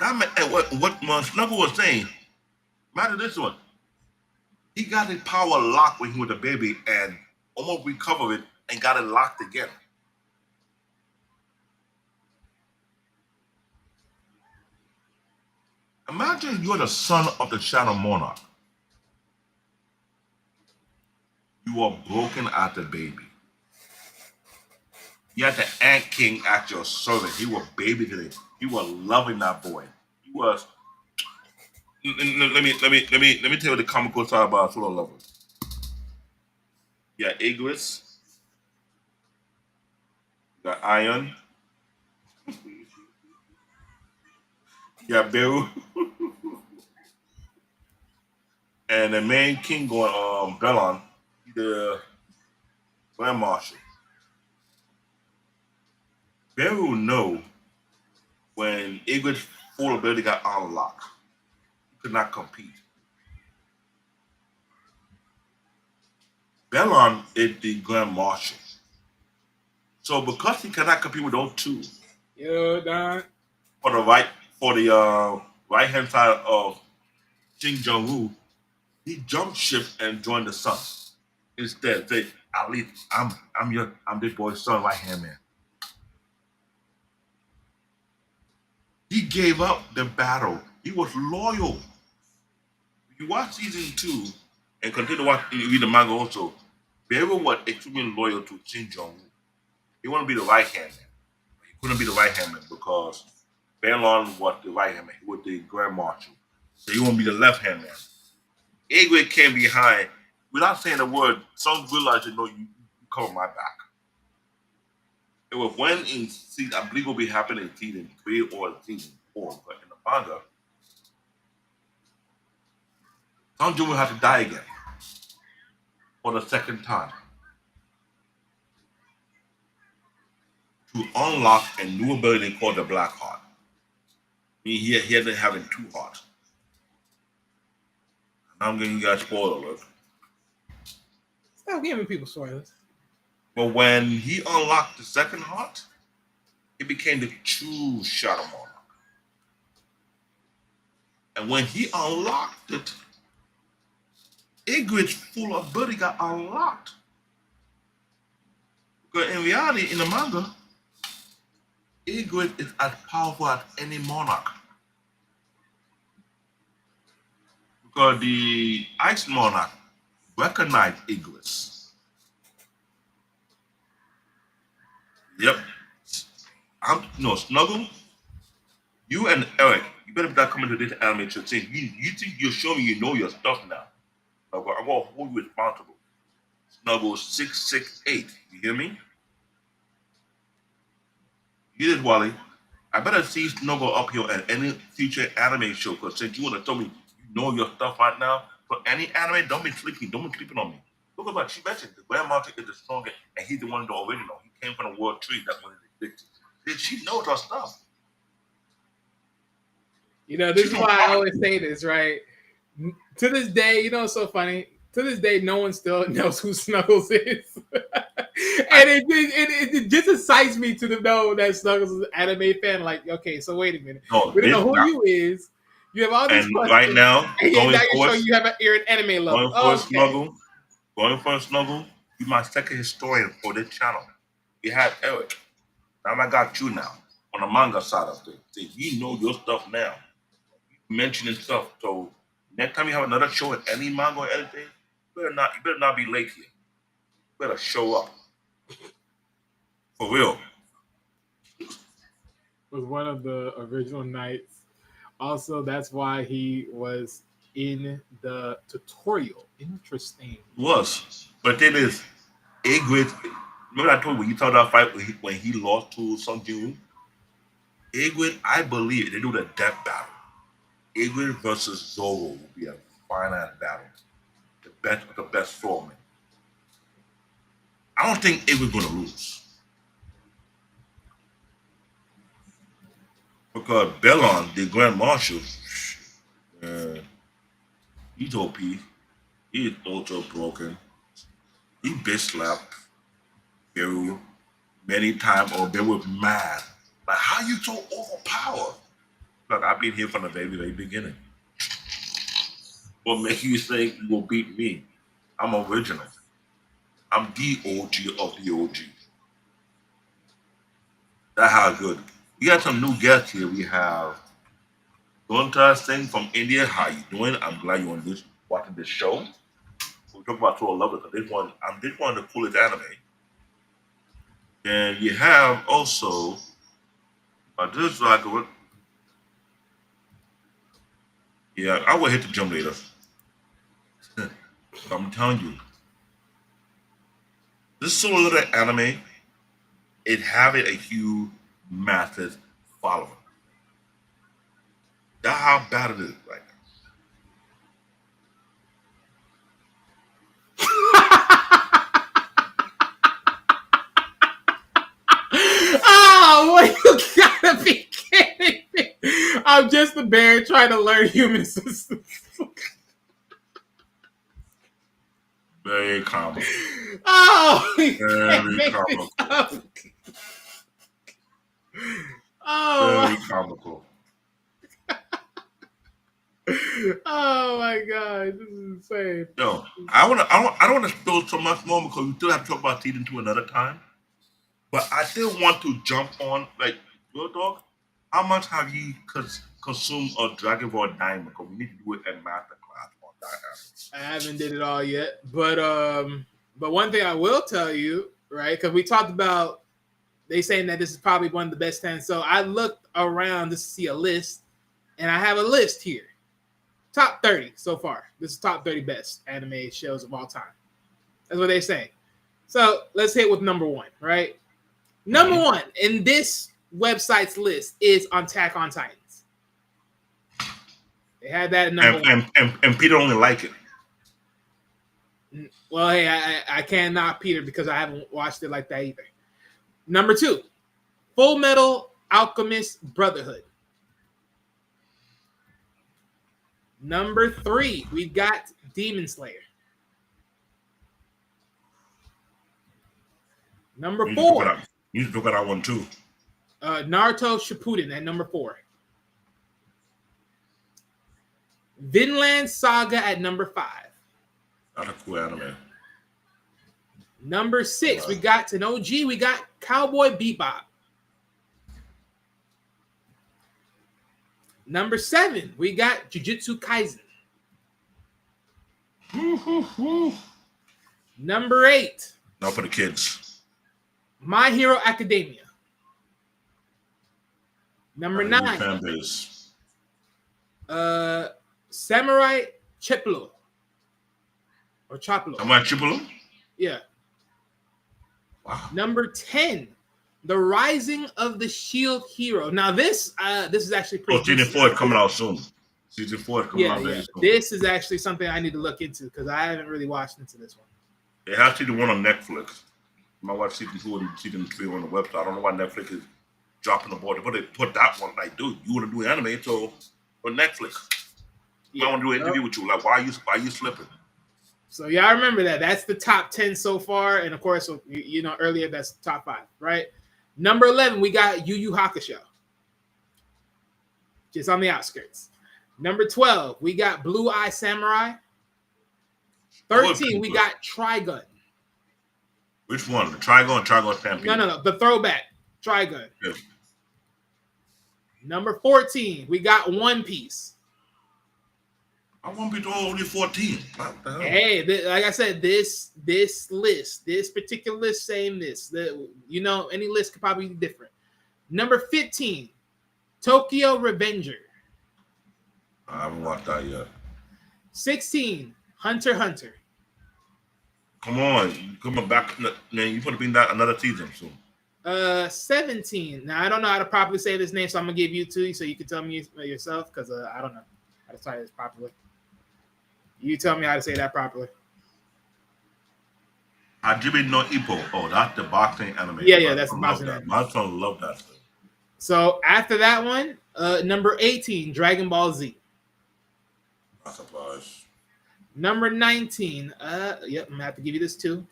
That man, what Snuggle was saying. Imagine this one. He got his power locked when he was a baby and almost recovered it and got it locked again. Imagine you're the son of the Shadow Monarch. You are broken as a baby. You had the Ant King at your service. He was babysitting. He was loving that boy. He was. Let me tell you the comical side about Solo Lovers. Yeah, Igris, you got Iron, you got Beru, and the main king going Belon, the Grand Marshal. Beru know when Igris' full ability got unlocked. He could not compete. Belon is the Grand Marshal. So because he cannot compete with those two, Yo, Don. for the right hand side of Sung Jin-Woo, he jumped ship and joined the Sun. Instead, say, at least I'm this boy's son, right hand man. He gave up the battle. He was loyal. If you watch season 2 and continue to watch read the manga also, Beru was extremely loyal to Shin Jong-woo. He wanted to be the right hand man. He couldn't be the right hand man because Balon was the right hand man. He was the Grand Marshal. So he won't be the left hand man. Egway came behind without saying a word. Some realized, you cover my back. It was when in season, I believe it will be happening in season 3 or season 4, but in the manga, Sung Jin-Woo had to die again for the second time to unlock a new ability called the Black Heart. I mean, he had been having 2 hearts. Now I'm giving you guys spoiler alert. Stop giving people spoilers. But when he unlocked the second heart, it became the true Shadow Monarch. And when he unlocked it, Igrit's full ability got unlocked. Because in reality, in the manga, Igrit is as powerful as any monarch. Because the Ice Monarch recognized Igris. Yep. Snuggle, you and Eric, you better not come into this anime to say, you think you're showing you know your stuff now. I'm going to hold you responsible. Snuggle 668. You hear me? You did, Wally. I better see Snuggle up here at any future anime show because since you want to tell me you know your stuff right now, for any anime, don't be sleeping. Don't be sleeping on me. Look at what she mentioned. The Grandmaster is the strongest and he's the one that already know. He came from the world tree. That's what he's addicted. She knows her stuff. This is why I always say this, right? To this day, it's so funny. To this day, no one still knows who Snuggles is. And it just excites me to know that Snuggles is an anime fan. Like, okay, so wait a minute. No, we don't know who you is. You have all these and questions. right now, and going now you're forward, showing you're an anime lover. Going for a Snuggle, you my second historian for this channel. You had Eric. Now I got you now on the manga side of things. See, you know your stuff now. Mentioning stuff. So next time you have another show in any manga or anything, you better not be late here. You better show up. For real. Was one of the original knights. Also, that's why he was in the tutorial. Interesting. Was. But then is Igrit. Remember I told you when you saw that fight when he lost to Sung Jin-Woo? Igrit, I believe they do the death battle. Igrit versus Zoro will be a fine-ass battle. The best swordman. I don't think Igrit's going to lose. Because Belon, the Grand Marshal, he's OP. He is ultra broken. He bitch slapped Beru many times or Beru was mad. Like, how you so overpowered? Look, I've been here from the very beginning. What makes you think you will beat me? I'm original. I'm the OG of the OG. That's how good. We got some new guests here. We have Donta Singh from India. How you doing? I'm glad you're on this watching this show. We talk about Tour Lovers. This one of the coolest anime. And you have also this is like yeah, I will hit the gym later. I'm telling you, this solo little anime, it having a huge, massive following. That's how bad it is right Oh, well, you gotta be kidding me. I'm just a bear trying to learn human systems. now. Very comical. Oh, you Very can't make this comical. up. Oh, Very comical. oh my god, this is insane. Yo, I don't wanna spill so much more because we still have to talk about season 2 another time. But I still want to jump on, like, real talk. How much have you consumed of Dragon Ball Diamond? Because we need to do it at master class on that. I haven't did it all yet, but one thing I will tell you, right? Because we talked about they saying that this is probably one of the best 10. So I looked around to see a list, and I have a list here. Top 30 so far. This is top 30 best anime shows of all time. That's what they say. So let's hit with number 1, right? Number 1 in this website's list is Attack on Titans. They had that at number 1. And Peter only like it. Well, hey, I can't knock Peter because I haven't watched it like that either. Number 2, Full Metal Alchemist Brotherhood. Number 3, we got Demon Slayer. Number 4, You need to look at that one too. Naruto Shippuden at number 4. Vinland Saga at number 5. That's a cool anime. Number 6, we got an OG. We got Cowboy Bebop. Number 7, we got Jujutsu Kaisen. Number 8, Not for the kids. My Hero Academia. Number 9, Fan base. Samurai Champloo. Or Chaplo. Samurai Champloo? Yeah. Wow. Number 10, The Rising of the Shield Hero. Now this is actually pretty. Season 4 is coming out soon. Season 4 is coming out very soon. This is actually something I need to look into because I haven't really watched into this one. They have season 1 on Netflix. I might watch season 2 and season 3 on the website. I don't know why Netflix is dropping the ball. But they put that one like, dude, you want to do anime, so for Netflix. I want to do an interview with you. Like, why are you slipping? So y'all remember that. That's the top 10 so far. And of course, you know, earlier that's top 5, right? Number 11, we got Yu Yu Hakusho. Just on the outskirts. Number 12, we got Blue Eye Samurai. 13, we got Trigun. Which one? The Trigon and Trigon Stampede? No. The throwback. Trigun. Yeah. Number 14, we got One Piece. I won't be doing only 14. What the hell? Hey, like I said, this list, this particular list saying this. You know, any list could probably be different. Number 15, Tokyo Revenger. I haven't watched that yet. 16, Hunter x Hunter. Come on, come back. Man, you put to be in that another season soon. 17. Now I don't know how to properly say this name, so I'm gonna give you 2 so you can tell me yourself because I don't know how to say this properly. You tell me how to say that properly. Hajime no Ippo. Oh, that's the boxing anime. Yeah, that's the boxing anime. My son love that thing. So after that one, number 18, Dragon Ball Z. Not surprised. Number 19, yep, I'm gonna have to give you this too.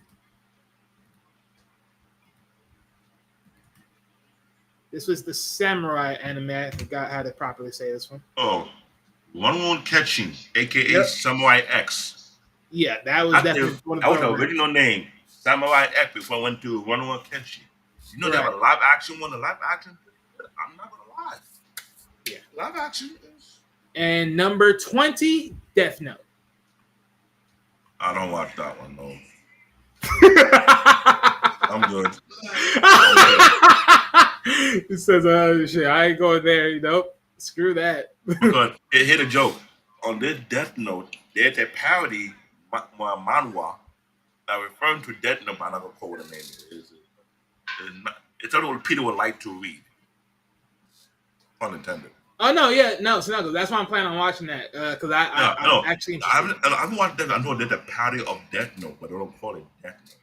This was the samurai anime. I forgot how to properly say this one. Oh, One Catching, aka Yep. Samurai X. Yeah, that was That definitely one of was the the throwbacks. original name, Samurai X, before I went to One Catching. You know they have Right. a live action one, a live action. I'm not gonna lie. Yeah. Live action is. And number 20, Death Note. I don't watch that one though. I'm good. It says, "Oh shit, I ain't going there." Nope, screw that. Because it hit a joke. On this Death Note, there's a parody manhwa now referring to Death Note. I'm not gonna quote what the name is. It's something what Peter would like to read. Pun intended. Oh no, yeah, no, Snuggles. That's why I'm planning on watching that because I'm actually interested. I haven't watched Death Note. I know there's a parody of Death Note, but they don't call it Death Note.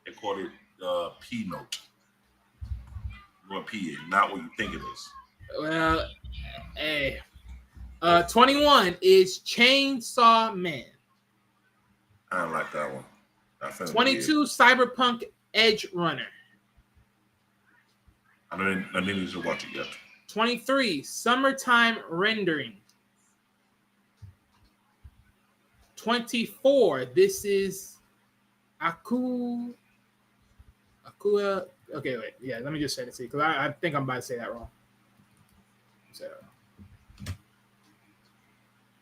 They call it P Note. What P is, not what you think it is. Well, hey, 21 is Chainsaw Man. I don't like that one. 22, Cyberpunk Edge Runner. I didn't need to watch it yet. 23, Summertime Rendering. 24, this is Akua. Okay, wait. Yeah, let me just say it because I think I'm about to say that wrong.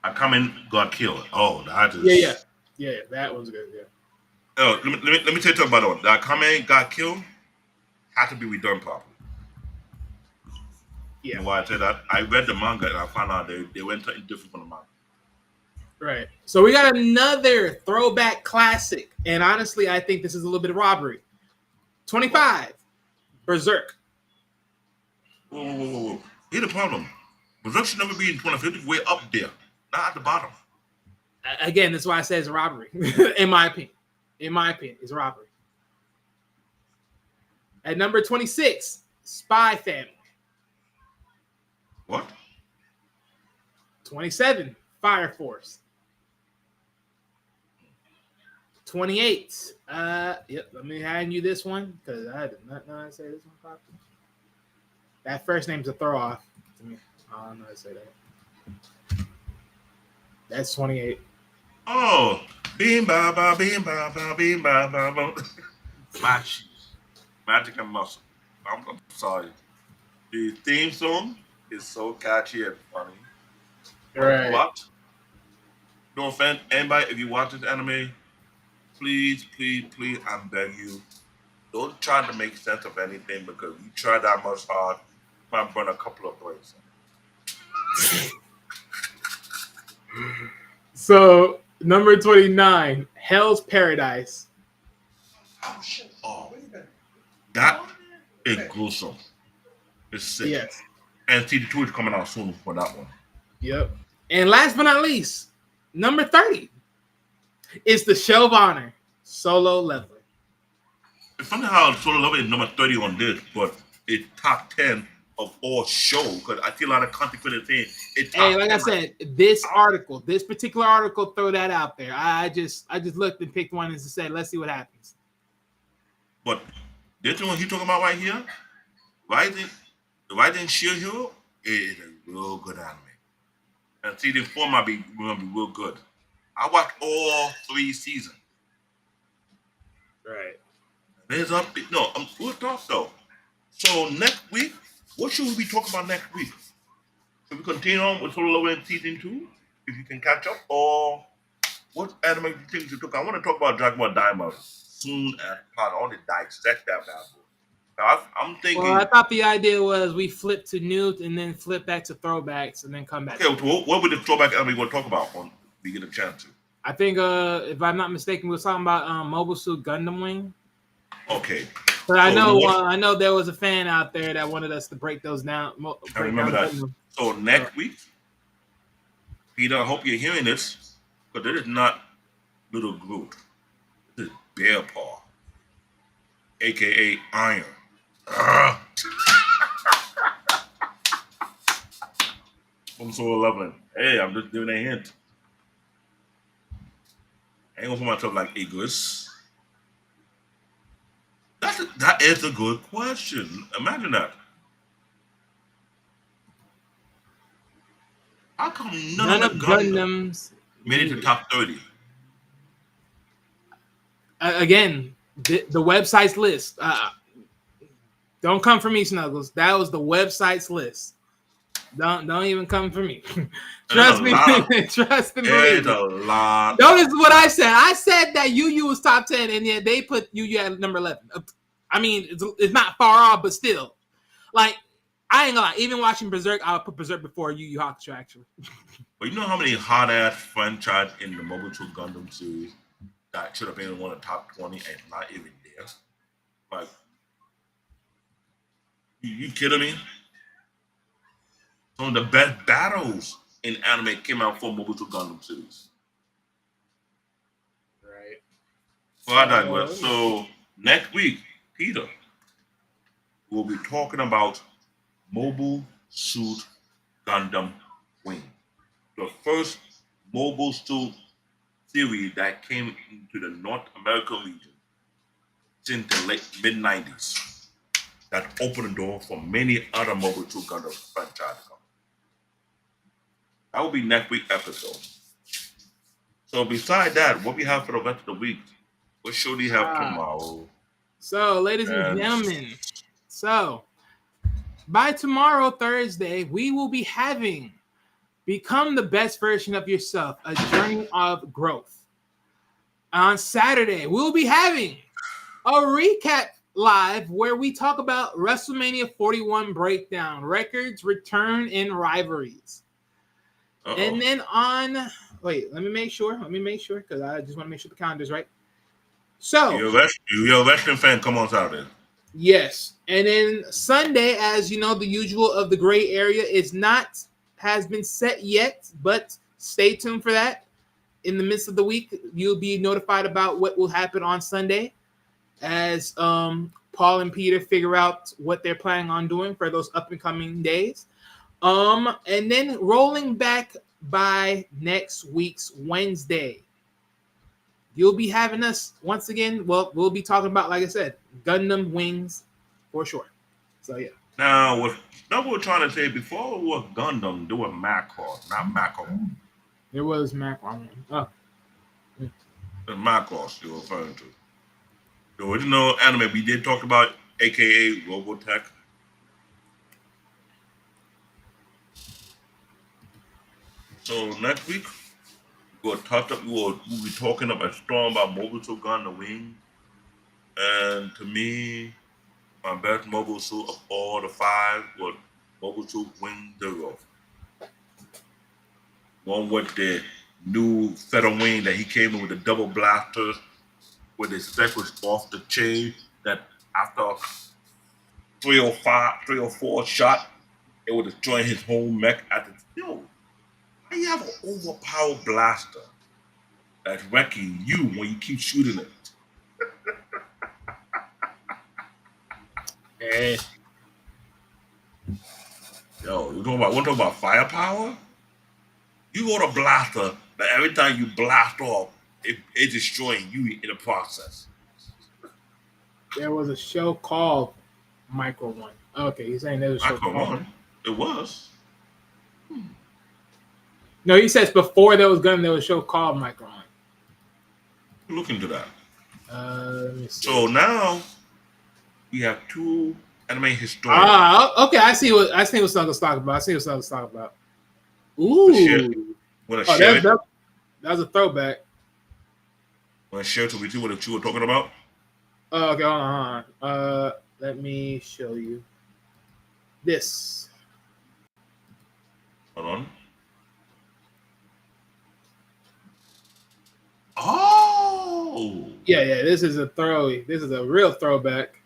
I come in, got killed. Oh, that is. Yeah. That one's good. Yeah. Oh, let me tell you about that one. That comment got killed had to be redone properly. Yeah. You know why I say that? I read the manga and I found out they went something different from the manga. Right. So we got another throwback classic, and honestly, I think this is a little bit of robbery. 25, Berserk. Whoa. Here's the problem. Berserk should never be in 2050. Way up there, not at the bottom. Again, that's why I say it's a robbery. In my opinion, it's a robbery. At number 26, Spy Family. What? 27, Fire Force. 28. Yep. Let me hand you this one because I did not know how to say this one properly. That first name's a throw off to me. I don't know how to say that. That's 28. Oh, beam ba ba beam ba ba beam ba ba ba. Magic and muscle. I'm sorry. The theme song is so catchy and funny. Right. What? No offense, anybody. If you watch this anime, please, I beg you, don't try to make sense of anything because you try that much hard, you might burn a couple of brains. So number 29, Hell's Paradise. Oh, that is gruesome. It's sick. Yes. And season 2 is coming out soon for that one. Yep. And last but not least, number 30 is the Show of Honor, Solo Leveling. It's funny how Solo Leveling is number 30 on this, but it's top 10 of all show because I see a lot of content critics saying it's top Hey, like 10. I said, this particular article, throw that out there. I just looked and picked one and said, let's see what happens. But this one he's talking about right here, Rising Shield Hero is a real good anime. And season 4 might be real good. I watched all 3 seasons. Right. There's up. No, we'll talk though. So next week, what should we be talking about next week? Should we continue on with Solo Leveling season 2? If you can catch up, or what anime do you think we should talk? I want to talk about Dragon Ball Daima soon as possible. I want to dissect that bad boy. Now, I'm thinking. Well, I thought the idea was we flip to new and then flip back to throwbacks and then come back. Okay, what would the throwback anime want to talk about when we get a chance to? I think, if I'm not mistaken, we were talking about Mobile Suit Gundam Wing. Okay. But I know there was a fan out there that wanted us to break those down. I remember that. So next week, Peter, I hope you're hearing this, because this is not Little Groot. This is Bear Paw, aka Iron. I'm Solo Leveling. Hey, I'm just giving a hint. I ain't gonna put myself like Igris. That is a good question. Imagine that. come None of Gundam's made it to top 30? Again, the website's list. Don't come for me, Snuggles. That was the website's list. Don't even come for me. Trust me. Trust and believe It's a lot. Notice what I said. I said that Yu was top 10, and yet they put Yu at number 11. I mean, it's not far off, but still. Like, I ain't gonna lie. Even watching Berserk, I would put Berserk before Yu Yu Hakusho, actually. But you know how many hot-ass franchise in the Mobile Suit Gundam series that should have been in one of the top 20 and not even there? Like, you kidding me? Some of the best battles in anime came out from Mobile Suit Gundam series. Right. Well, I digress. So next week, Peter will be talking about Mobile Suit Gundam Wing, the first Mobile Suit series that came into the North American region since the late mid-90s. That opened the door for many other Mobile Suit Gundam franchises. That will be next week's episode. So beside that, what we have for the rest of the week? What show do you have tomorrow? So, ladies and gentlemen, by tomorrow, Thursday, we will be having Become the Best Version of Yourself, a journey of growth. On Saturday, we'll be having a recap live where we talk about WrestleMania 41 breakdown, records, return, and rivalries. And then let me make sure, because I just want to make sure the calendar's right. So you're a wrestling fan, come on Saturday. Yes. And then Sunday, as you know, the usual of the gray area has been set yet, but stay tuned for that. In the midst of the week, you'll be notified about what will happen on Sunday as Paul and Peter figure out what they're planning on doing for those up and coming days. And then rolling back by next week's Wednesday, you'll be having us once again. Well, we'll be talking about, like I said, Gundam Wings for sure. So yeah. Now, what we're trying to say before it was Gundam, there was Macross, not Macross. There was Macross. Oh, the Macross you're referring to. The original anime we did talk about, aka Robotech. So next week we'll be talking about Storm about Mobile Suit Gundam Wing. And to me, my best mobile suit of all the 5 was Mobile Suit Wing Zero. One with the new feather wing that he came in with the double blaster, where the spec was off the chain, that after 3 or 4 shot, it would destroy his whole mech at the how you have an overpowered blaster that's wrecking you when you keep shooting it? Yo, you want to talk about firepower? You got a blaster that every time you blast off, it's destroying you in the process. There was a show called Micro One. Okay, you're saying there was a show Micro called One? It was. No, he says before there was Gundam, there was a show called Micro One. Look into that. Let me see. So now we have 2 anime historians. Okay, I see what Snuggles talking about. Ooh. That was a throwback. Want to share to me too what you were talking about? Okay, hold on. Let me show you this. Hold on. Oh. Yeah. This is a real throwback.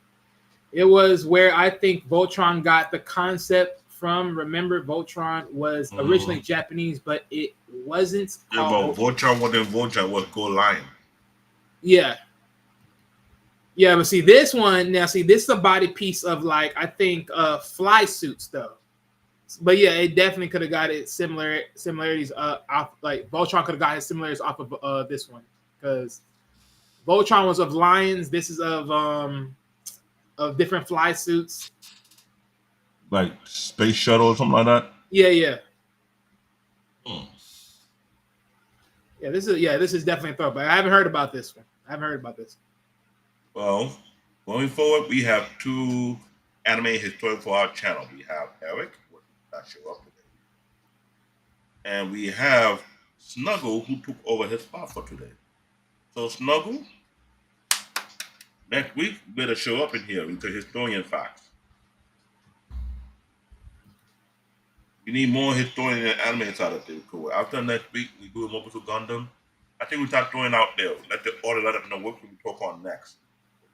It was where I think Voltron got the concept from. Remember, Voltron was originally Japanese, but it wasn't. Yeah, but Voltron wasn't Voltron, it was Go Lion. Yeah. Yeah, but see this one now. See, this is a body piece of like I think fly suits though. But yeah, it definitely could have got it similarities. Off, like Voltron could have got his similarities off of this one because Voltron was of lions. This is of different fly suits, like space shuttle or something like that. Yeah. This is definitely a throwback. I haven't heard about this one. I haven't heard about this. Well, going forward, we have two anime historians for our channel. We have Eric, who did not show up today, and we have Snuggle, who took over his spot for today. So Snuggle, next week you better show up in here with the historian facts. We need more historian and anime side of things. Cool. After next week, we do a Mobile Gundam. I think we start throwing out there. Let the order let them know what we talk on next.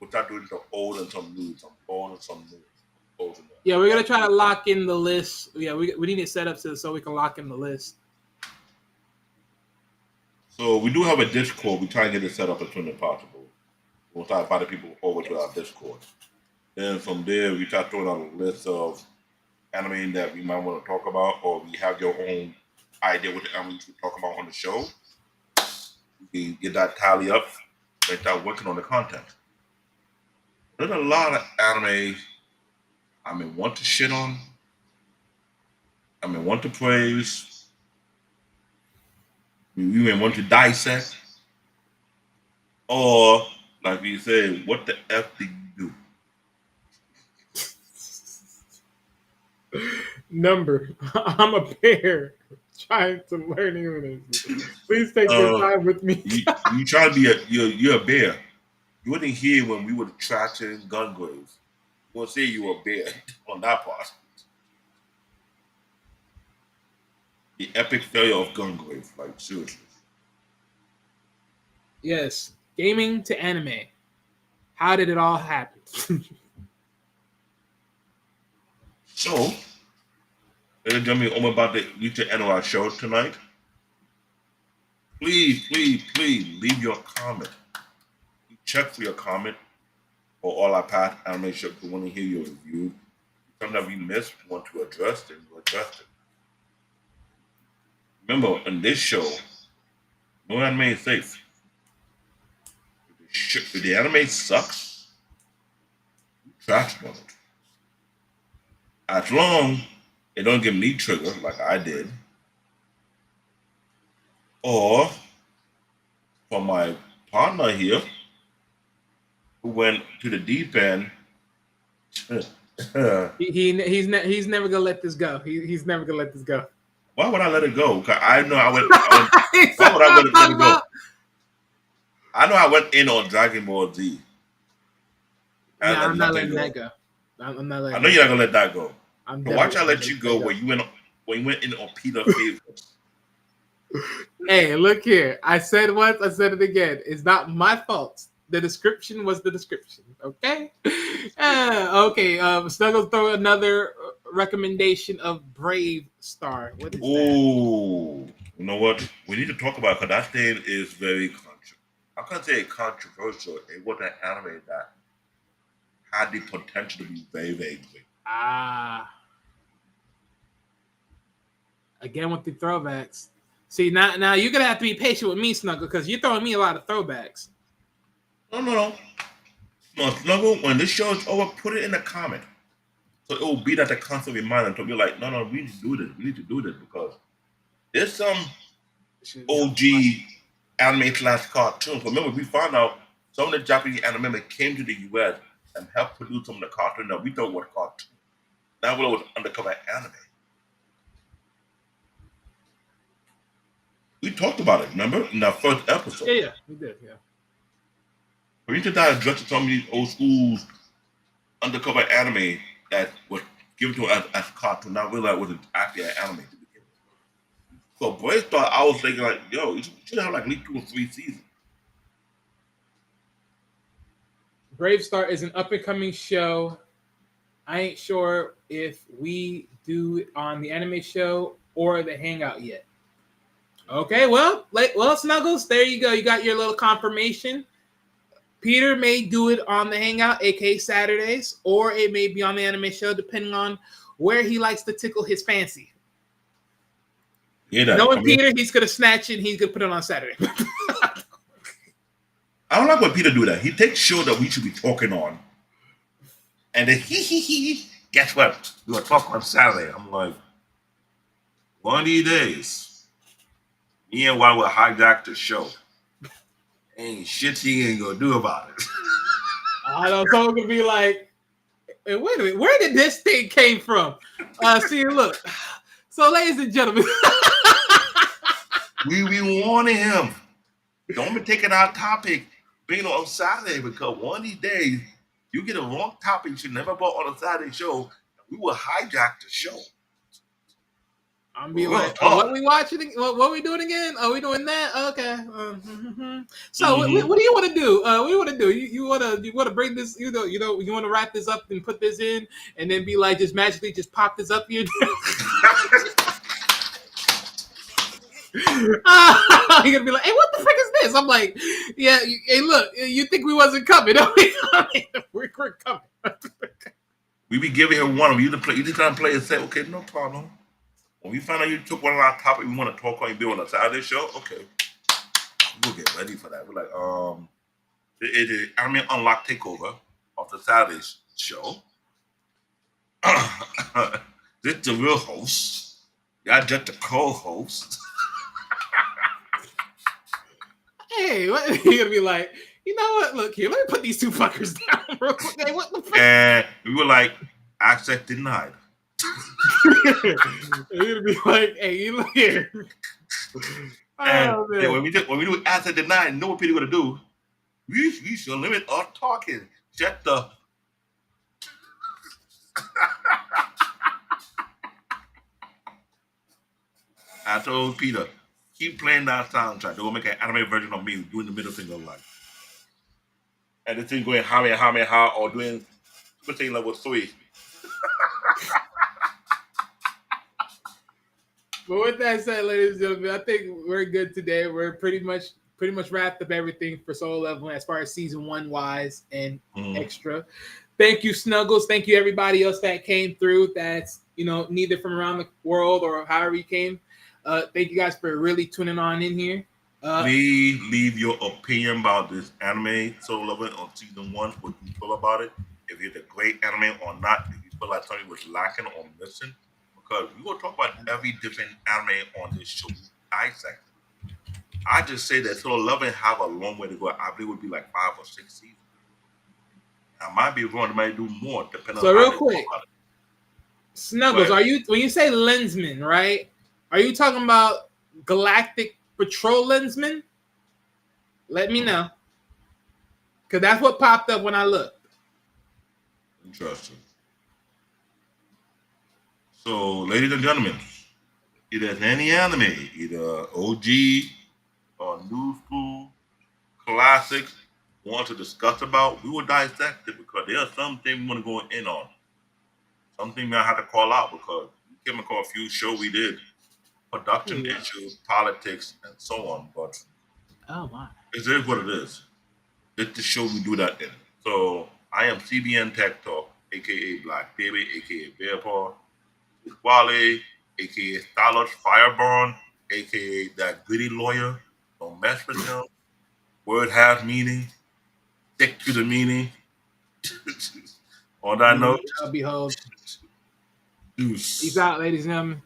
We'll start doing some old and some new, some old and some new. Old and new. Yeah, we're gonna try to lock in the list. Yeah, we need it set up so we can lock in the list. So we do have a Discord. We try and get it set up as soon as possible. We'll try to find people over to our Discord. Then from there, we start throwing out a list of anime that we might want to talk about, or we have your own idea what the anime we should talk about on the show. We can get that tally up and start working on the content. There's a lot of anime I may want to shit on, I may want to praise, we may want to dissect, or like we say, what the F did you do? Number. I'm a bear trying to learn English. Please take your time with me. you try to be you're a bear. You wouldn't hear when we were trashing gun graves. You won't say you were a bear on that part. The epic failure of gun grave, like seriously. Yes, gaming to anime. How did it all happen? So, ladies and gentlemen, I'm about to reach the end of our show tonight. Please leave your comment. Check for your comment for all our past anime shows. We want to hear your review. Something that we missed, we want to address, then we'll address it. Remember, in this show, no anime is safe. If the anime sucks, trash on it. As long it don't get me triggered like I did, or for my partner here who went to the deep end. he's never gonna let this go. He's never gonna let this go. Why would I let it go? 'Cause I know I went. Why would I let it go? I know I went in on Dragon Ball Z. Yeah, I'm not letting that go. I'm not letting. I know you're not gonna let that go. So watch I let you go when you went in on Peter favorites. Hey, look here. I said once, I said it again. It's not my fault. The description was the description. Okay. Okay. Snuggles throw another recommendation of Brave Star. What is that? Ooh, you know what? We need to talk about it because that thing is very controversial. I can't say controversial. It was an anime that had the potential to be very, very great. Again with the throwbacks. See, now you're gonna have to be patient with me, Snuggle, because you're throwing me a lot of throwbacks. No, Snuggle, when this show is over, put it in the comment. So it will be that the constant reminder to be like, no, we need to do this. We need to do this because there's some OG anime / cartoons. Remember, we found out some of the Japanese anime came to the US and helped produce some of the cartoons that we thought were cartoons. That was undercover anime. We talked about it, remember? In our first episode. Yeah, we did, yeah. We need to dive address some of these old school undercover anime that was given to us as cartoon. Not realize it was actually an anime to begin with. So Brave Star, I was thinking like, yo, you should have like at least 2 or 3 seasons. Brave Star is an up and coming show. I ain't sure if we do it on the anime show or the hangout yet. Okay, well, Snuggles, there you go. You got your little confirmation. Peter may do it on the hangout, aka Saturdays, or it may be on the anime show, depending on where he likes to tickle his fancy. Knowing Peter, he's gonna snatch it and he's gonna put it on Saturday. I don't like when Peter do that. He takes show that we should be talking on, and then guess what? We're gonna talk on Saturday. I'm like, one of these days, Me and Wild will hijack the show. Ain't shit he ain't gonna do about it. I know someone could be like, hey, wait a minute, where did this thing came from? See, look. So, ladies and gentlemen, We be warning him. Don't be taking our topic being on Saturday because one of these days you get a wrong topic you should never brought on a Saturday show. We will hijack the show. I'm be Real like, oh, what talk. we watching? What we doing again? Oh, we doing that? Okay. So, Mhm. what do you want to do? What do you want to do? You want to bring this? You want to wrap this up and put this in, and then be like, just magically just pop this up here. You're gonna be like, hey, what the frick is this? I'm like, yeah, hey, look, you think we wasn't coming? We're coming. We be giving him one of you to play. You just trying to play and say, okay, no problem. When we find out you took one of our topics we want to talk on and be on a Saturday show, okay, we'll get ready for that. We're like, it is Anime Unlock takeover of the Saturday show. This the real host. Y'all just the co-host. Hey, what? You're gonna be like, you know what? Look here, let me put these two fuckers down real quick. Hey, what the fuck? And we were like, access denied. You're gonna be like, hey, you look here. And Oh yeah, man. when we do access denied, you know what people gonna do? We should limit our talking. Shut the. I told Peter, keep playing that soundtrack. They will make an anime version of me doing the middle finger like. And this thing going Hame, or doing Super Saiyan level 3. But with that said, ladies and gentlemen, I think we're good today. We're pretty much wrapped up everything for Soul Level as far as season 1 wise and extra. Thank you, Snuggles. Thank you, everybody else that came through. That's neither from around the world or however you came. Thank you guys for really tuning on in here. Please leave your opinion about this anime Soul Level on season 1. What you feel about it? If it's a great anime or not. If you feel like something was lacking or missing. Because we will talk about every different anime on this show. Dissect. I just say that Soul Level have a long way to go. I believe it would be like 5 or 6 seasons. I might be wrong. They might do more depending So on real how they quick, talk about it. Snuggles, But are you when you say lensman, right? Are you talking about Galactic Patrol lensman? Let me know. Because that's what popped up when I looked. interesting. So, ladies and gentlemen, if there's any anime, either OG or new school, classics, want to discuss about, we will dissect it because there are some things we want to go in on. Something I have to call out because we came across a few shows we did, production issues, politics, and so on. But Oh my. it is what it is. It's the show we do that in. So I am CBN Tech Talk, aka Black Baby, aka Bear Paw, Wale, aka Stylus Fireborn, aka that gritty lawyer. Don't mess with him. Word has meaning. Stick to the meaning. On that note, Behold. deuce. Peace out, ladies and gentlemen.